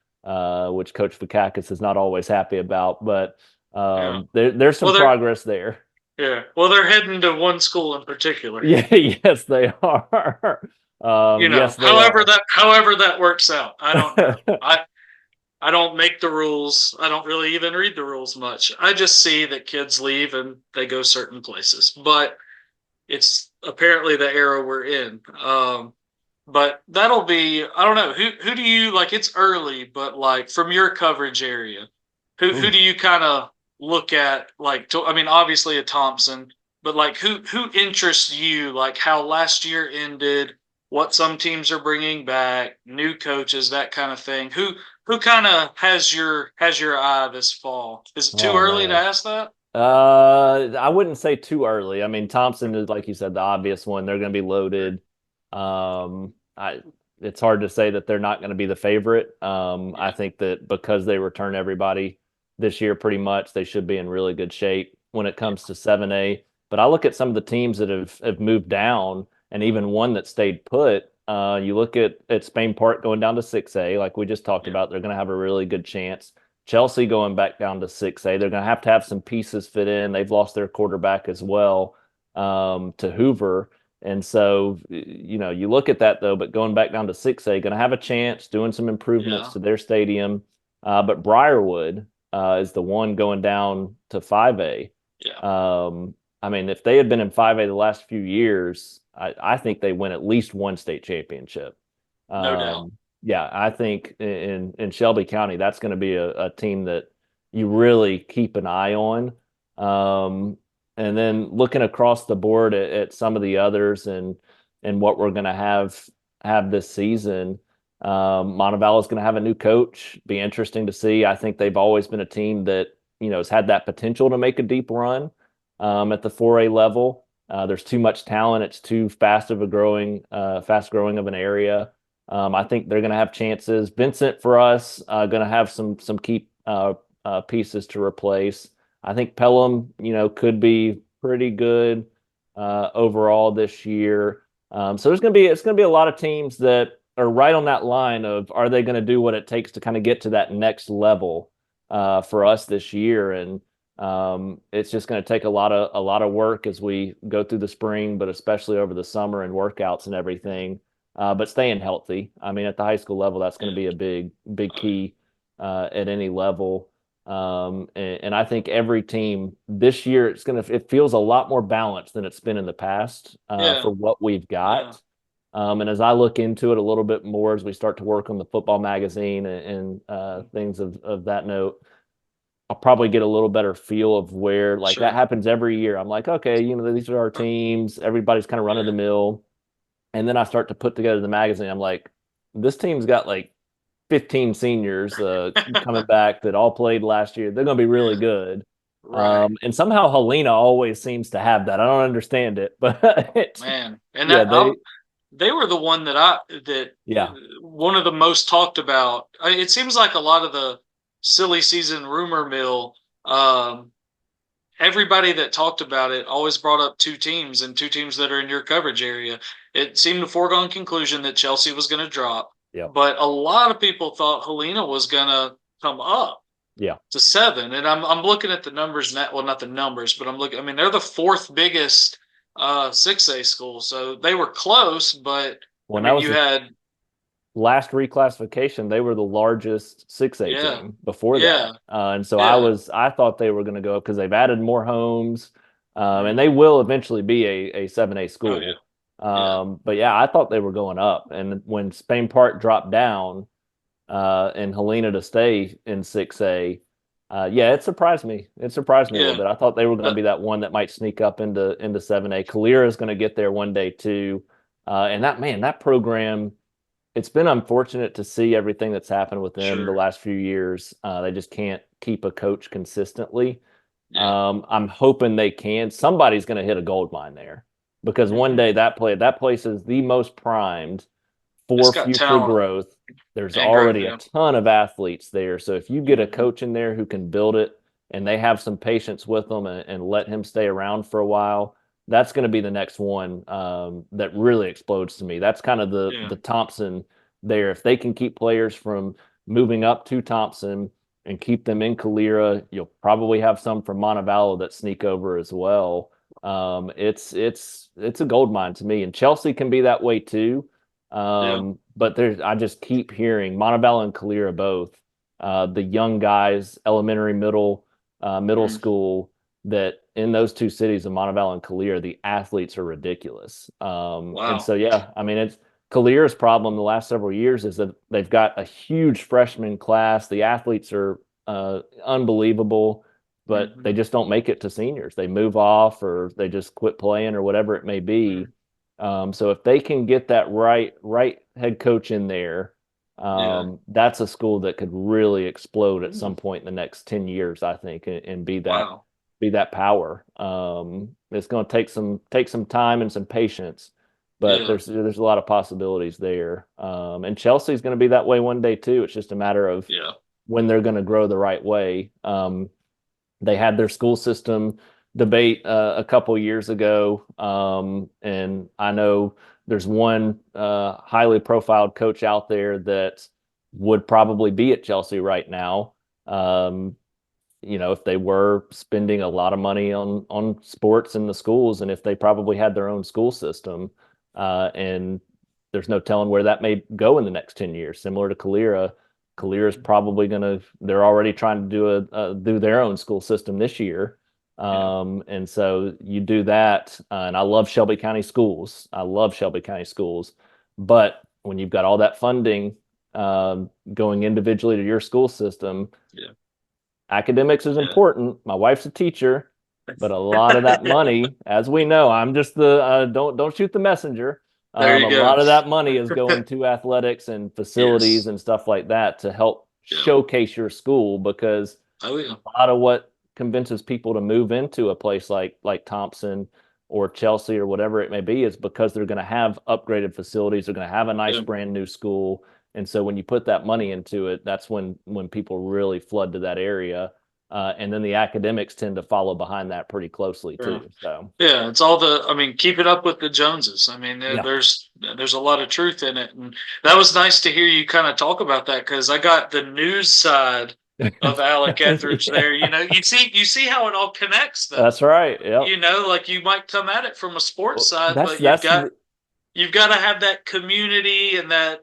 which Coach Vikakis is not always happy about. But Yeah. there's some Well, they're progress there. yeah. Well, they're heading to one school in particular. Yeah, yes, they are. Yes, they are. However that works out, I don't know. I don't make the rules. I don't really even read the rules much. I just see that kids leave and they go certain places. But it's apparently the era we're in. But that'll be, I don't know. Who do you like? It's early, but like from your coverage area, who Ooh. do you kind of look at? Like, I mean, obviously a Thompson, but like who interests you? Like how last year ended, what some teams are bringing back, new coaches, that kind of thing. who kind of has your eye this fall? Is it too Oh early to man. ask that? I wouldn't say too early. I mean, Thompson is, like you said, the obvious one. They're going to be loaded. I It's hard to say that they're not going to be the favorite. I Yeah, think that because they return everybody this year, pretty much, they should be in really good shape when it yeah, comes to 7A. But I look at some of the teams that have moved down, and even one that stayed put. You look at Spain Park going down to 6A, like we just talked yeah, about. They're going to have a really good chance. Chelsea going back down to 6A. They're going to have some pieces fit in. They've lost their quarterback as well, to Hoover. And so, you look at that though, but going back down to 6A, going to have a chance doing some improvements yeah, to their stadium. But Briarwood is the one going down to 5A. yeah. I mean, if they had been in 5A the last few years, I think they win at least one state championship. No doubt. Yeah, I think in Shelby County, that's going to be a team that you really keep an eye on. Um, and then looking across the board at some of the others and what we're going to have this season, Montevallo is going to have a new coach. Be interesting to see. I think they've always been a team that has had that potential to make a deep run at the 4A level. There's too much talent. It's too fast growing of an area. I think they're going to have chances. Vincent for us going to have some key pieces to replace. I think Pelham, could be pretty good overall this year. So it's going to be a lot of teams that are right on that line of are they going to do what it takes to kind of get to that next level for us this year, and it's just going to take a lot of work as we go through the spring, but especially over the summer and workouts and everything. But staying healthy. I mean, at the high school level, that's going to Yeah. be a big Oh, key at any level. And I think every team this year it feels a lot more balanced than it's been in the past yeah, for what we've yeah, got. And as I look into it a little bit more as we start to work on the football magazine and things of that note, I'll probably get a little better feel of where like that sure. happens every year. I'm like, okay, these are our teams. Everybody's kind of run of the Yeah, mill. And then I start to put together the magazine. I'm like, this team's got like 15 seniors coming back that all played last year. They're going to be really yeah, good. right. And somehow Helena always seems to have that. I don't understand it, but Man, and yeah, they were the one that yeah, one of the most talked about. It seems like a lot of the silly season rumor mill, um, everybody that talked about it always brought up two teams and two teams that are in your coverage area. It seemed a foregone conclusion that Chelsea was going to drop, yeah, but a lot of people thought Helena was going to come up yeah. to 7. And I'm looking at the numbers now. Well, not the numbers, but I'm looking. I mean, they're the fourth biggest 6A school, so they were close. But I When that mean, was you the had last reclassification, they were the largest 6A yeah, team before yeah, that. And so yeah, I thought they were going to go because they've added more homes, and they hmm will eventually be a 7A oh yeah, school. yeah, But yeah, I thought they were going up. And when Spain Park dropped down, and Helena to stay in 6A, yeah, it surprised me. It surprised me a little yeah. bit. I thought they were going to But be that one that might sneak up into 7A. Kalira is going to get there one day too. And that program, it's been unfortunate to see everything that's happened with them the sure, last few years. They just can't keep a coach consistently. yeah, I'm hoping they can. Somebody's going to hit a gold mine there because one hmm day that place is the most primed it's for got future talent growth. There's and growth. already a Yeah, ton of athletes there. So if you get a hmm coach in there who can build it and they have some patience with them and let him stay around for a while, that's going to be the next one that really explodes to me. That's kind of the yeah, the Thompson there. If they can keep players from moving up to Thompson and keep them in Calera, you'll probably have some from Montevallo that sneak over as well. It's a gold mine to me, and Chelsea can be that way too. yeah, But I just keep hearing Montevallo and Calera both, the young guys, elementary, middle mm, school, that in those two cities of Montevallo and Calera, the athletes are ridiculous. And wow, so, yeah, I mean, it's Calera's problem the last several years is that they've got a huge freshman class. The athletes are unbelievable, but they hmm just don't make it to seniors. They move off or they just quit playing or whatever it may be. mm, So if they can get that right head coach in there, Yeah. That's a school that could really explode at Mm. some point in the next 10 years, I think, and Wow. be that power. It's going to take some time and some patience, but Yeah. there's a lot of possibilities there. And Chelsea's going to be that way one day too. It's just a matter of Yeah. when they're going to grow the right way. They had their school system debate a couple years ago, and I know there's one highly profiled coach out there that would probably be at Chelsea right now. Um, if they were spending a lot of money on sports in the schools, and if they probably had their own school system, and there's no telling where that may go in the next 10 years. Similar to Calera is probably going to. They're already trying to do their own school system this year. Yeah. And so you do that, and I love Shelby County schools. I love Shelby County schools, but when you've got all that funding going individually to your school system, Yeah. academics is Yeah. important. My wife's a teacher, but a lot of that money, as we know, I'm just the don't shoot the messenger. There A you go. lot of that money is going to athletics and facilities Yes. and stuff like that to help Yeah. showcase your school, because Oh yeah. a lot of what convinces people to move into a place like Thompson or Chelsea or whatever it may be is because they're going to have upgraded facilities. They're going to have a nice Yeah. brand new school. And so when you put that money into it, that's when people really flood to that area. And then the academics tend to follow behind that pretty closely Yeah. too. So Yeah, it's all the. I mean, keep it up with the Joneses. I mean, yeah. there's a lot of truth in it, and that was nice to hear you kind of talk about that because I got the news side of Alec Etheredge Yeah, there. You see how it all connects though. that's right. Yep. Like you might come at it from a sports Well, side, that's but you've that's got the, you've got to have that community and that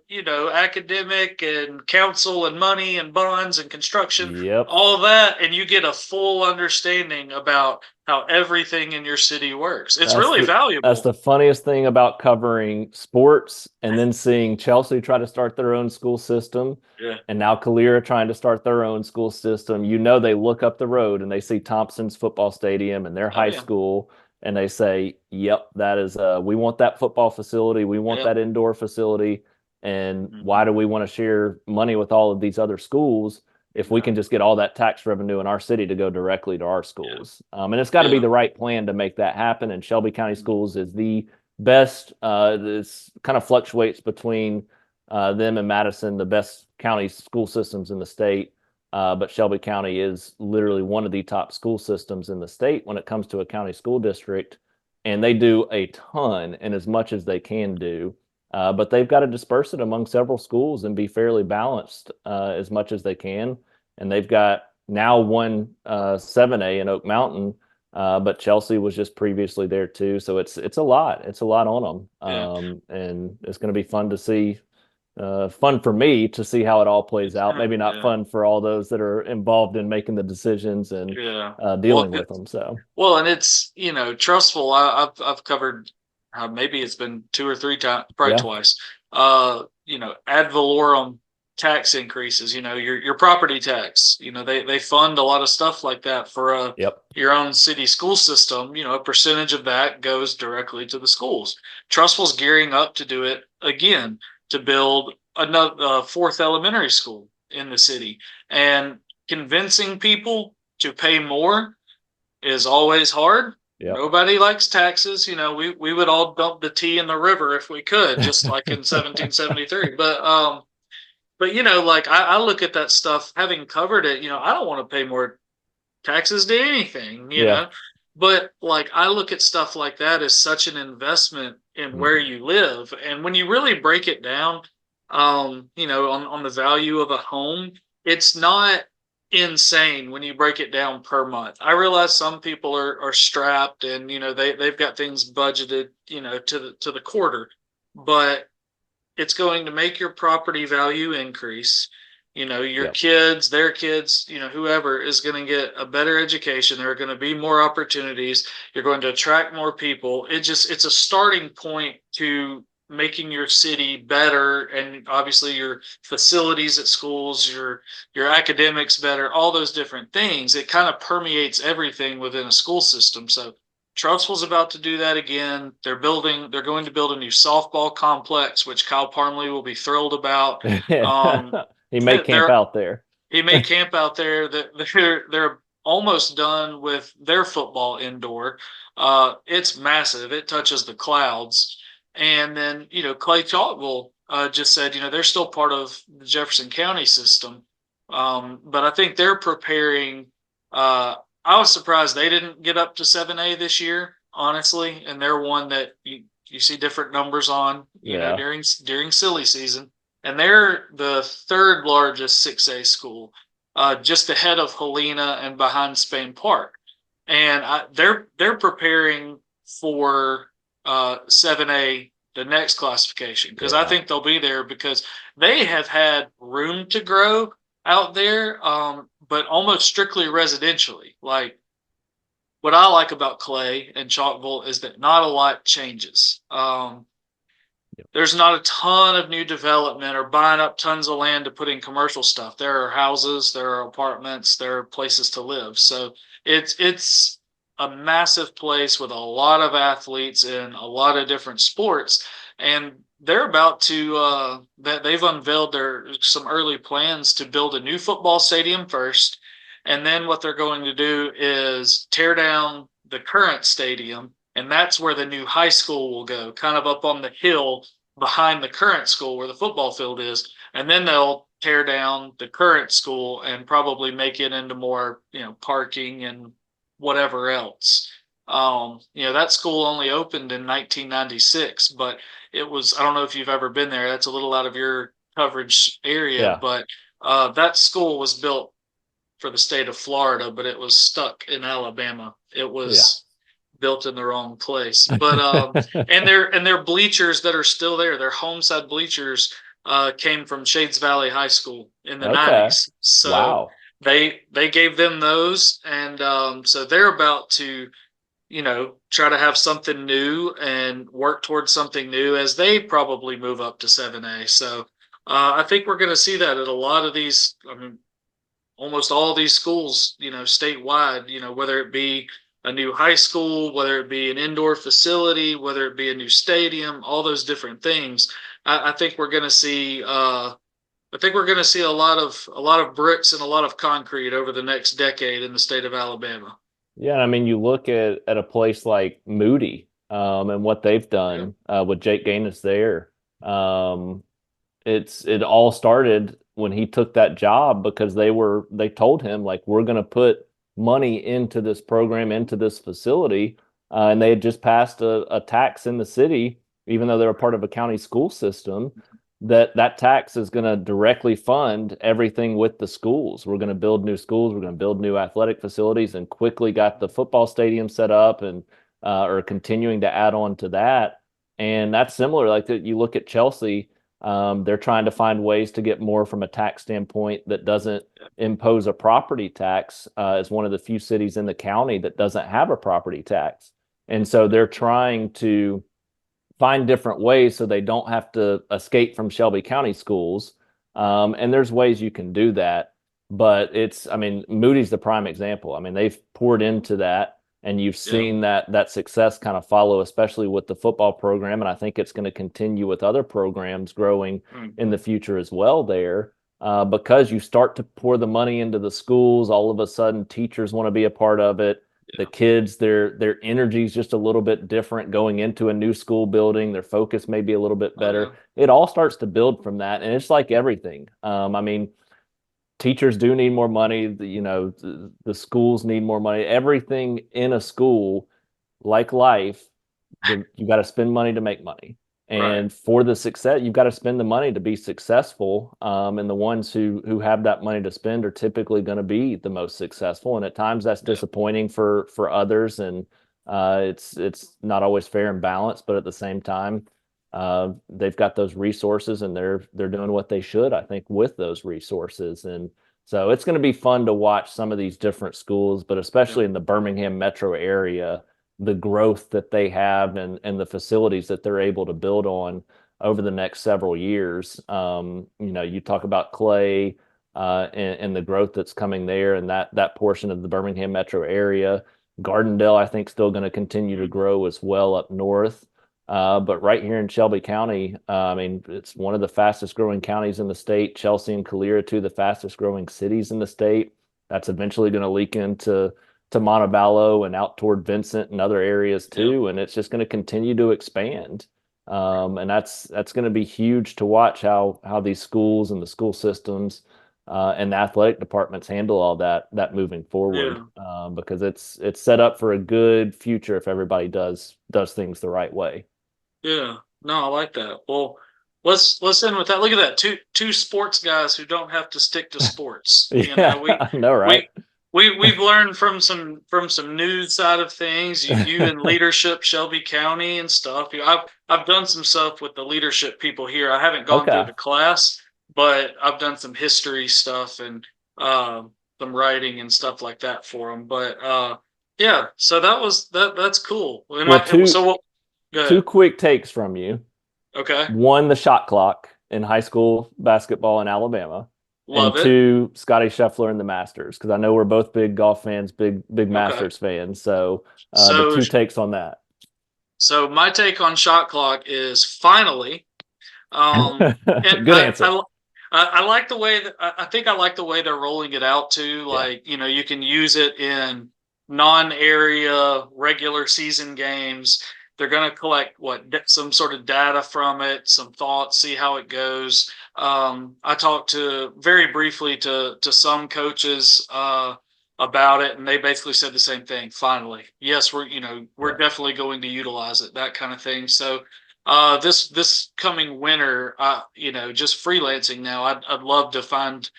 academic and council and money and bonds and construction, yep. all of that, and you get a full understanding about how everything in your city works. It's That's really that's valuable. the funniest thing about covering sports and then seeing Chelsea try to start their own school system, Yeah. and now Calera trying to start their own school system. They look up the road and they see Thompson's football stadium and their Oh high yeah. school, and they say, "Yep, that is we want that football facility. We want Yeah. that indoor facility. And Hmm. why do we want to share money with all of these other schools if we Yeah. can just get all that tax revenue in our city to go directly to our Yeah. schools?" And it's got to be Yeah. the right plan to make that happen. And Shelby County Mhm. Schools is the best. This kind of fluctuates between them and Madison, the best county school systems in the state. But Shelby County is literally one of the top school systems in the state when it comes to a county school district. And they do a ton and as much as they can do. But they've got to disperse it among several schools and be fairly balanced as much as they can. And they've got now one 7A in Oak Mountain, but Chelsea was just previously there too. So it's a lot. It's a lot on them, Yeah. and it's going to be fun to see. Fun for me to see how it all plays out. Maybe not Yeah. fun for all those that are involved in making the decisions and Yeah. Well, dealing with them. So well, and it's trustful. I've covered maybe it's been two or three times, probably yeah, twice. Ad valorem tax increases. Your property tax. They fund a lot of stuff like that for yep, your own city school system. A percentage of that goes directly to the schools. Trustful's gearing up to do it again to build another fourth elementary school in the city, and convincing people to pay more is always hard. yep. Nobody likes taxes. We would all dump the tea in the river if we could, just like in 1773. But like I look at that stuff, having covered it. I don't want to pay more taxes to anything. Yeah. But like I look at stuff like that as such an investment in where Mhm. you live, and when you really break it down, on the value of a home, it's not insane when you break it down per month. I realize some people are strapped and they've got things budgeted, to the quarter, but it's going to make your property value increase. Your Yep. kids, their kids, whoever is going to get a better education. There are going to be more opportunities. You're going to attract more people. It's a starting point to making your city better, and obviously your facilities at schools, your academics better, all those different things. It kind of permeates everything within a school system. So Trussville's about to do that again. They're going to build a new softball complex, which Kyle Parmley will be thrilled about. Um, He may camp they're out there. he may camp out there. They're almost done with their football indoor. It's massive. It touches the clouds. And then Clay Chalkville just said they're still part of the Jefferson County system, but I think they're preparing. I was surprised they didn't get up to 7A this year, honestly, and they're one that you see different numbers on, Yeah. during silly season, and they're the third largest 6A school, just ahead of Helena and behind Spain Park, and they're preparing for 7A, the next classification, because I think they'll be there because they have had room to grow out there, but almost strictly residentially. Like what I like about Clay and Chalkville is that not a lot changes. There's not a ton of new development or buying up tons of land to put in commercial stuff. There are houses, there are apartments, there are places to live. So it's a massive place with a lot of athletes in a lot of different sports, and they're about to that they've unveiled some early plans to build a new football stadium first, and then what they're going to do is tear down the current stadium, and that's where the new high school will go, kind of up on the hill behind the current school where the football field is, and then they'll tear down the current school and probably make it into more parking and whatever else. That school only opened in 1996, but it was, I don't know if you've ever been there. That's a little out of your coverage area, but that school was built for the state of Florida, but it was stuck in Alabama. It was built in the wrong place. But and their bleachers that are still there, their home side bleachers came from Shades Valley High School in the 90s. So wow. They gave them those, and so they're about to try to have something new and work towards something new as they probably move up to 7A. So I think we're going to see that at a lot of these, I mean, almost all these schools, statewide, whether it be a new high school, whether it be an indoor facility, whether it be a new stadium, all those different things. I think we're going to see, a lot of bricks and a lot of concrete over the next decade in the state of Alabama. Yeah, I mean, you look at a place like Moody, and what they've done with Jake Gaines there. It all started when he took that job because they told him, like, we're going to put money into this program, into this facility, and they had just passed a tax in the city, even though they're a part of a county school system, that tax is going to directly fund everything with the schools. We're going to build new schools. We're going to build new athletic facilities, and quickly got the football stadium set up and are continuing to add on to that. And that's similar. Like that, you look at Chelsea, they're trying to find ways to get more from a tax standpoint that doesn't impose a property tax, as one of the few cities in the county that doesn't have a property tax. And so they're trying to find different ways so they don't have to escape from Shelby County schools. And there's ways you can do that. But Moody's the prime example. I mean, they've poured into that, and you've seen that success kind of follow, especially with the football program. And I think it's going to continue with other programs growing in the future as well there, because you start to pour the money into the schools. All of a sudden, teachers want to be a part of it. The kids, their energy is just a little bit different going into a new school building. Their focus may be a little bit better. It all starts to build from that. And it's like everything. Teachers do need more money. The schools need more money. Everything in a school, like life, you got to spend money to make money. And for the success, you've got to spend the money to be successful. And the ones who have that money to spend are typically going to be the most successful. And at times that's disappointing for others. And it's not always fair and balanced, but at the same time, they've got those resources, and they're doing what they should, I think, with those resources. And so it's going to be fun to watch some of these different schools, but especially in the Birmingham metro area, the growth that they have and the facilities that they're able to build on over the next several years. You talk about Clay, and the growth that's coming there, and that portion of the Birmingham metro area. Gardendale, I think, still going to continue to grow as well up north. But right here in Shelby County, I mean, it's one of the fastest growing counties in the state. Chelsea and Calera, two of the fastest growing cities in the state. That's eventually going to leak into Montevallo and out toward Vincent and other areas Yeah. too. And it's just going to continue to expand. And that's going to be huge to watch how these schools and the school systems and the athletic departments handle all that moving forward, Yeah. because it's set up for a good future if everybody does things the right way. Yeah. No, I like that. Well, let's end with that. Look at that. Two sports guys who don't have to stick to sports. You know, Yeah, I know, right? we we've learned from some news side of things. You in leadership, Shelby County and stuff. I've done some stuff with the leadership people here. I haven't gone through Okay. the class, but I've done some history stuff and some writing and stuff like that for them. But yeah, so that's cool. Well, So what? Go two ahead. quick takes from you. Okay. One, the shot clock in high school basketball in Alabama, and Love it. two, Scotty Scheffler and the Masters, because I know we're both big golf fans, big Okay. Masters fans. So the So two takes on that. so my take on shot clock is finally, and Good answer. I like the way that I think I like the way they're rolling it out too. Yeah. Like, you know, you can use it in non-area regular season games. They're going to collect some sort of data from it, some thoughts, see how it goes. I talked to very briefly to some coaches about it, and they basically said the same thing. Finally, yes, we're Yeah. definitely going to utilize it, that kind of thing. So this coming winter, just freelancing now, I'd love to find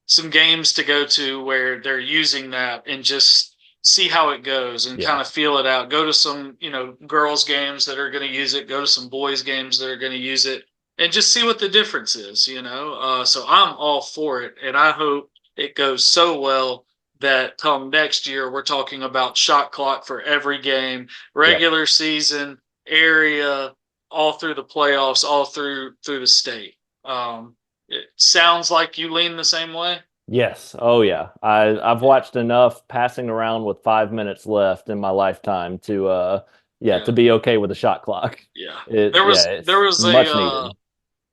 some games to go to where they're using that and just see how it goes and Yeah. kind of feel it out. Go to some, girls games that are going to use it, go to some boys games that are going to use it, and just see what the difference is. So I'm all for it, and I hope it goes so well that come next year we're talking about shot clock for every game, Yep. regular season, area, all through the playoffs, all through the state. It sounds like you lean the same way. Yes. Oh yeah. I've Yeah, watched enough passing around with 5 minutes left in my lifetime to yeah, to yeah, be okay with the shot clock. yeah. There It's was a much needed.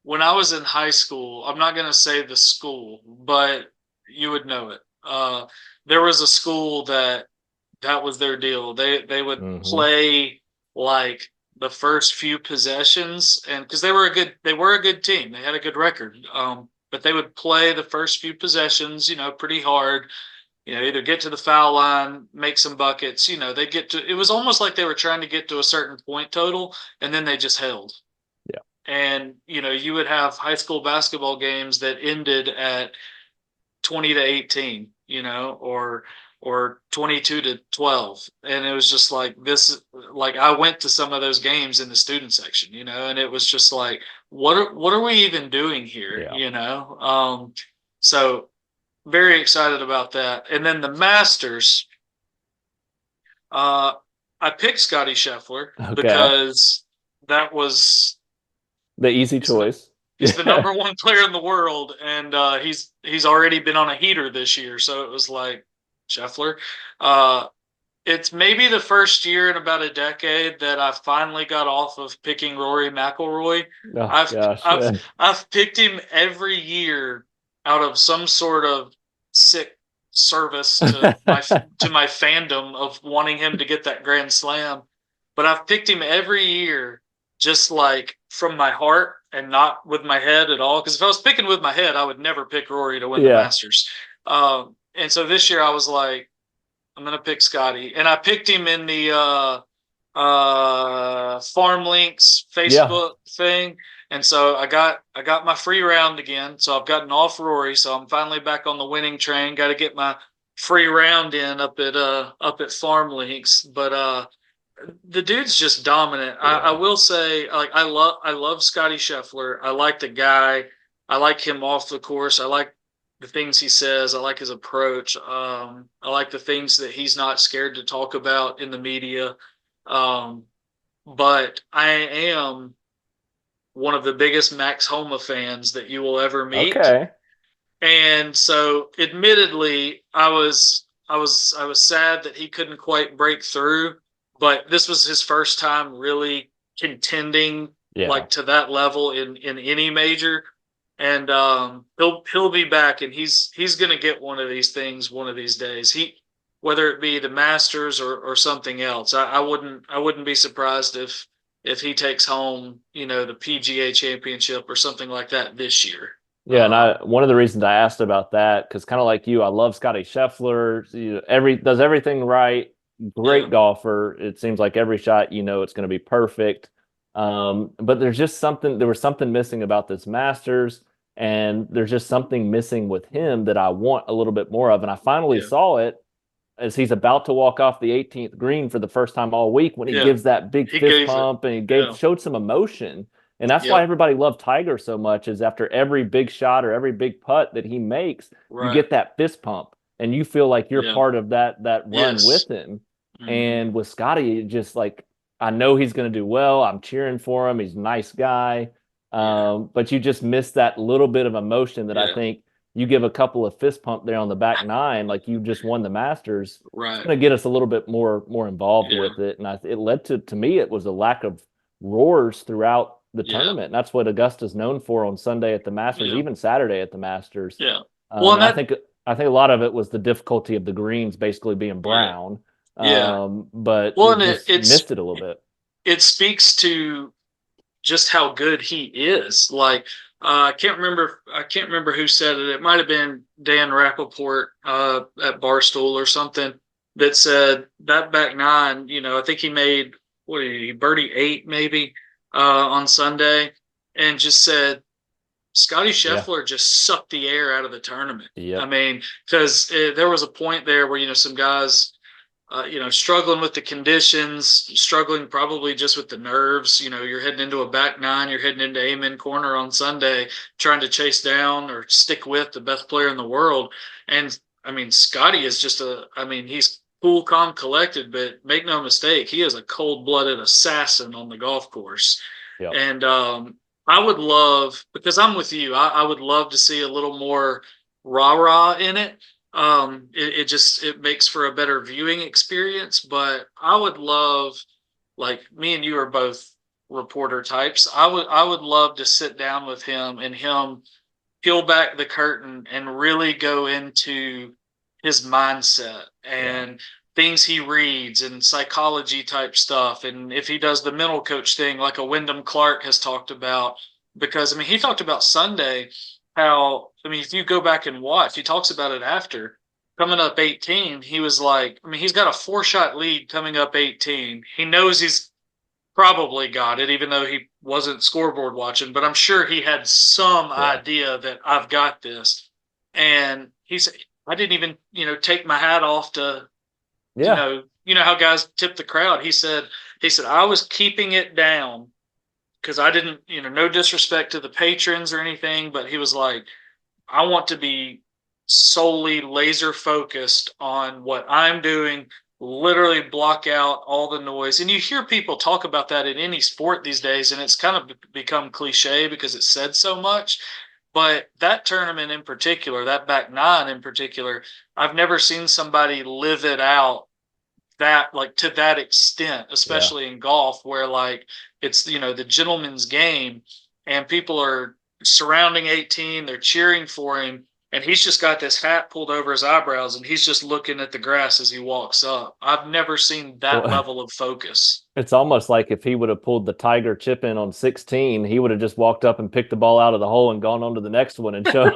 when I was in high school. I'm not gonna say the school, but you would know it. There was a school that was their deal. They would Hmm. play like the first few possessions, and because they were a good team, they had a good record. But they would play the first few possessions, pretty hard. Either get to the foul line, make some buckets. They get to. It was almost like they were trying to get to a certain point total, and then they just held. Yeah. And you would have high school basketball games that ended at 20-18, or 22-12. And it was just like this, like I went to some of those games in the student section, and it was just like, what are we even doing here? Yeah. So very excited about that. And then the Masters, uh, I picked Scotty Scheffler Okay. because that was The easy he's the, choice. he's the Yeah. number one player in the world, and he's already been on a heater this year, so it was like Scheffler. Uh, it's maybe the first year in about a decade that I finally got off of picking Rory McIlroy. Oh I've gosh. I've I've picked him every year out of some sort of sick service to my fandom of wanting him to get that grand slam. But I've picked him every year just like from my heart and not with my head at all. Because if I was picking with my head, I would never pick Rory to win the Yeah. Masters. And so this year I was like, I'm gonna pick Scotty, and I picked him in the Farm Links Yeah. Facebook thing, and so I got my free round again. So I've gotten off Rory, so I'm finally back on the winning train. Got to get my free round in up at Farm Links, but the dude's just dominant. I Yeah. will say, like I love Scotty Scheffler. I like the guy. I like him off the course. I like the things he says. I like his approach. I like the things that he's not scared to talk about in the media. Um, but I am one of the biggest Max Homa fans that you will ever meet. Okay. And so, admittedly, I was sad that he couldn't quite break through, but this was his first time really contending Yeah. like to that level in any major. And he'll be back, and he's going to get one of these things one of these days. Whether it be the Masters or something else. I wouldn't be surprised if he takes home, the PGA Championship or something like that this year. Yeah, and one of the reasons I asked about that, because kind of like you, I love Scotty Scheffler. Does everything right. Yeah, Great golfer. It seems like every shot, it's going to be perfect. But there was something missing about this Masters, and there's just something missing with him that I want a little bit more of. And I finally yeah, saw it as he's about to walk off the 18th green for the first time all week when he yeah. gives that big He fist gave it. pump and Yeah, showed some emotion. And that's why yep, everybody loved Tiger so much is after every big shot or every big putt that he makes, you right. get that fist pump and you feel like you're Yeah, part of that run with yes. him. Hmm. And with Scotty, just like I know he's going to do well. I'm cheering for him. He's a nice guy. Yeah, But you just miss that little bit of emotion that I yeah, think you give a couple of fist pump there on the back nine, like you just won the Masters. It's right. going to get us a little bit more involved Yeah, with it, and it led to me it was a lack of roars throughout the yeah, tournament. And that's what Augusta's known for on Sunday at the Masters, yeah, even Saturday at the Masters. yeah. Well, and And that, I think a lot of it was the difficulty of the greens basically being yeah, brown, yeah. but Well, it and just missed it a little bit. it speaks to just how good he is. Like, I can't remember who said it. It might have been Dan Rappaport at Barstool or something that said that back nine. I think he made what did he birdie eight maybe on Sunday, and just said Scotty Yeah. Scheffler just sucked the air out of the tournament. I Yep. mean, because there was a point there where some guys struggling with the conditions, struggling probably just with the nerves. You're heading into a back nine, you're heading into Amen Corner on Sunday, trying to chase down or stick with the best player in the world. And I mean, Scotty is he's cool, calm, collected, but make no mistake, he is a cold blooded assassin on the golf course. Yep. And I would love, because I'm with you, I would love to see a little more rah rah in it. It makes for a better viewing experience. But I would love, like me and you are both reporter types. I would love to sit down with him and him peel back the curtain and really go into his mindset Yeah. and things he reads and psychology type stuff. And if he does the mental coach thing, like a Wyndham Clark has talked about, because I mean, he talked about Sunday how, I mean, if you go back and watch, he talks about it after coming up 18. He was like, I mean, he's got a 4-shot lead coming up 18. He knows he's probably got it, even though he wasn't scoreboard watching, but I'm sure he had some Yeah. idea that I've got this. And he said, I didn't even, take my hat off to, Yeah. how guys tip the crowd. He said, I was keeping it down because I didn't, no disrespect to the patrons or anything, but he was like, I want to be solely laser focused on what I'm doing, literally block out all the noise. And you hear people talk about that in any sport these days, and it's kind of become cliche because it's said so much. But that tournament in particular, that back nine in particular, I've never seen somebody live it out that like to that extent, Yeah. especially in golf, where like it's the gentleman's game, and people are surrounding 18, they're cheering for him, and he's just got this hat pulled over his eyebrows, and he's just looking at the grass as he walks up. I've never seen that Well, level of focus. it's almost like if he would have pulled the Tiger chip in on 16, he would have just walked up and picked the ball out of the hole and gone on to the next one and shown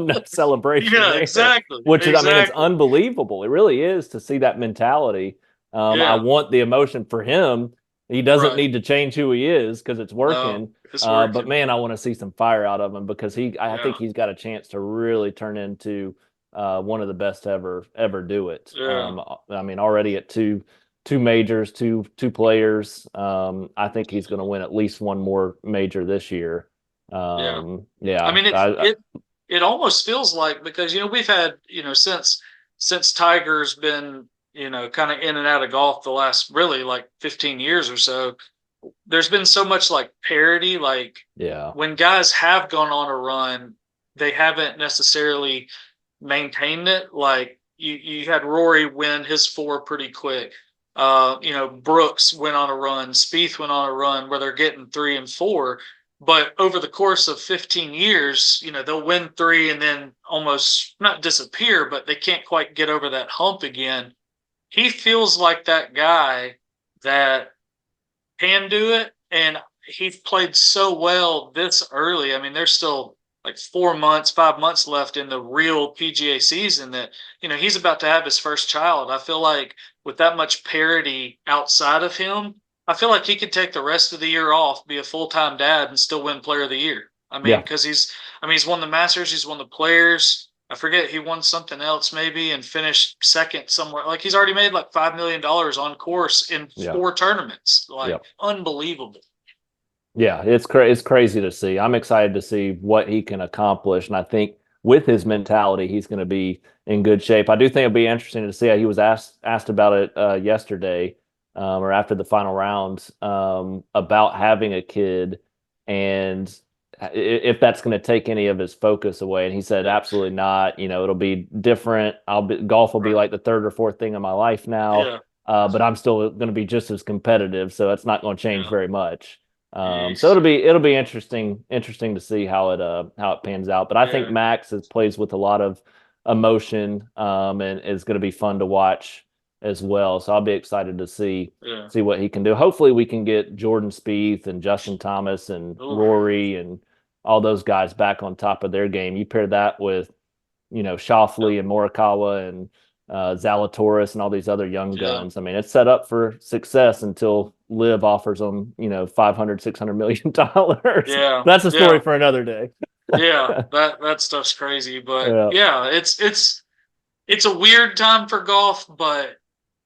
no celebration Yeah, there. exactly, Which is, I mean, it's exactly. unbelievable. It really is to see that mentality. I Yeah, want the emotion for him. He doesn't right. need to change who he is because it's No, working. it's But working. man, I want to see some fire out of him because I think Yeah, he's got a chance to really turn into one of the best to ever do it. yeah, I mean, already at two majors, two players. I think he's going to win at least one more major this year. yeah. I Yeah, mean, it almost feels like, because we've had since Tiger's been kind of in and out of golf the last really like 15 years or so. There's been so much like parity, like yeah, when guys have gone on a run, they haven't necessarily maintained it. Like you had Rory win his 4 pretty quick. Brooks went on a run, Spieth went on a run where they're getting 3 and 4. But over the course of 15 years, they'll win 3 and then almost not disappear, but they can't quite get over that hump again. He feels like that guy that can do it, and he's played so well this early. I mean, there's still like 4 months, 5 months left in the real PGA season that, he's about to have his first child. I feel like with that much parity outside of him, I feel like he could take the rest of the year off, be a full-time dad, and still win Player of the Year. I mean, because he's won the Masters, he's won the Players. I forget, he won something else maybe and finished second somewhere. Like, he's already made like $5 million on course in 4 tournaments. Like, unbelievable. Yeah, it's crazy to see. I'm excited to see what he can accomplish, and I think with his mentality, he's going to be in good shape. I do think it'll be interesting to see how he was asked about it yesterday. Or after the final round, about having a kid and if that's going to take any of his focus away. And he said, absolutely not. It'll be different. Golf will be like the 3rd or 4th thing in my life now. But I'm still going to be just as competitive. So it's not going to change very much. So it'll be interesting to see how it pans out. But I think Max plays with a lot of emotion, and is going to be fun to watch as well. So I'll be excited to see what he can do. Hopefully we can get Jordan Spieth and Justin Thomas and Rory and all those guys back on top of their game. You pair that with, Schauffele and Morikawa and Zalatoris and all these other young guns. I mean, it's set up for success until Liv offers them, $500-600 million. Yeah. That's a story for another day. That stuff's crazy. But it's a weird time for golf, but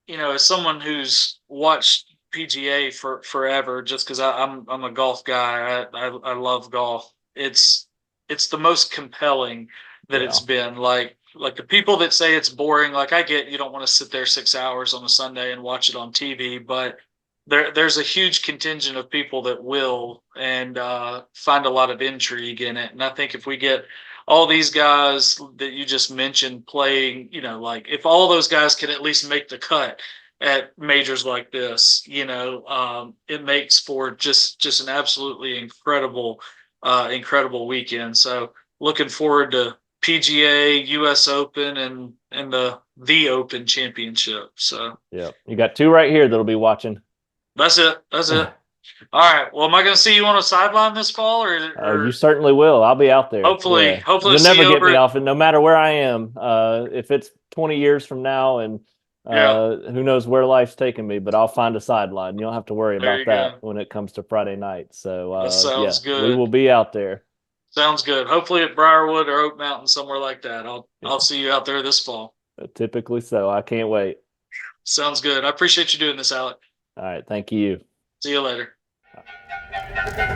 as someone who's watched PGA for forever, just because I'm a golf guy, I love golf. It's the most compelling that it's been. Like the people that say it's boring, like, I get you don't want to sit there 6 hours on a Sunday and watch it on TV, but there's a huge contingent of people that will and find a lot of intrigue in it. And I think if we get all these guys that you just mentioned playing, like if all those guys can at least make the cut at majors like this, it makes for just an absolutely incredible weekend. So looking forward to PGA, US Open, and the Open Championship. So you got 2 right here that'll be watching. That's it. All right. Well, am I going to see you on a sideline this fall, or you certainly will? I'll be out there. Hopefully, you'll never get me off, and no matter where I am, if it's 20 years from now, and who knows where life's taking me, but I'll find a sideline. You don't have to worry about that when it comes to Friday night. So that sounds good. We will be out there. Sounds good. Hopefully at Briarwood or Oak Mountain, somewhere like that. I'll see you out there this fall. Typically so. I can't wait. Sounds good. I appreciate you doing this, Alec. All right. Thank you. See you later. Bye.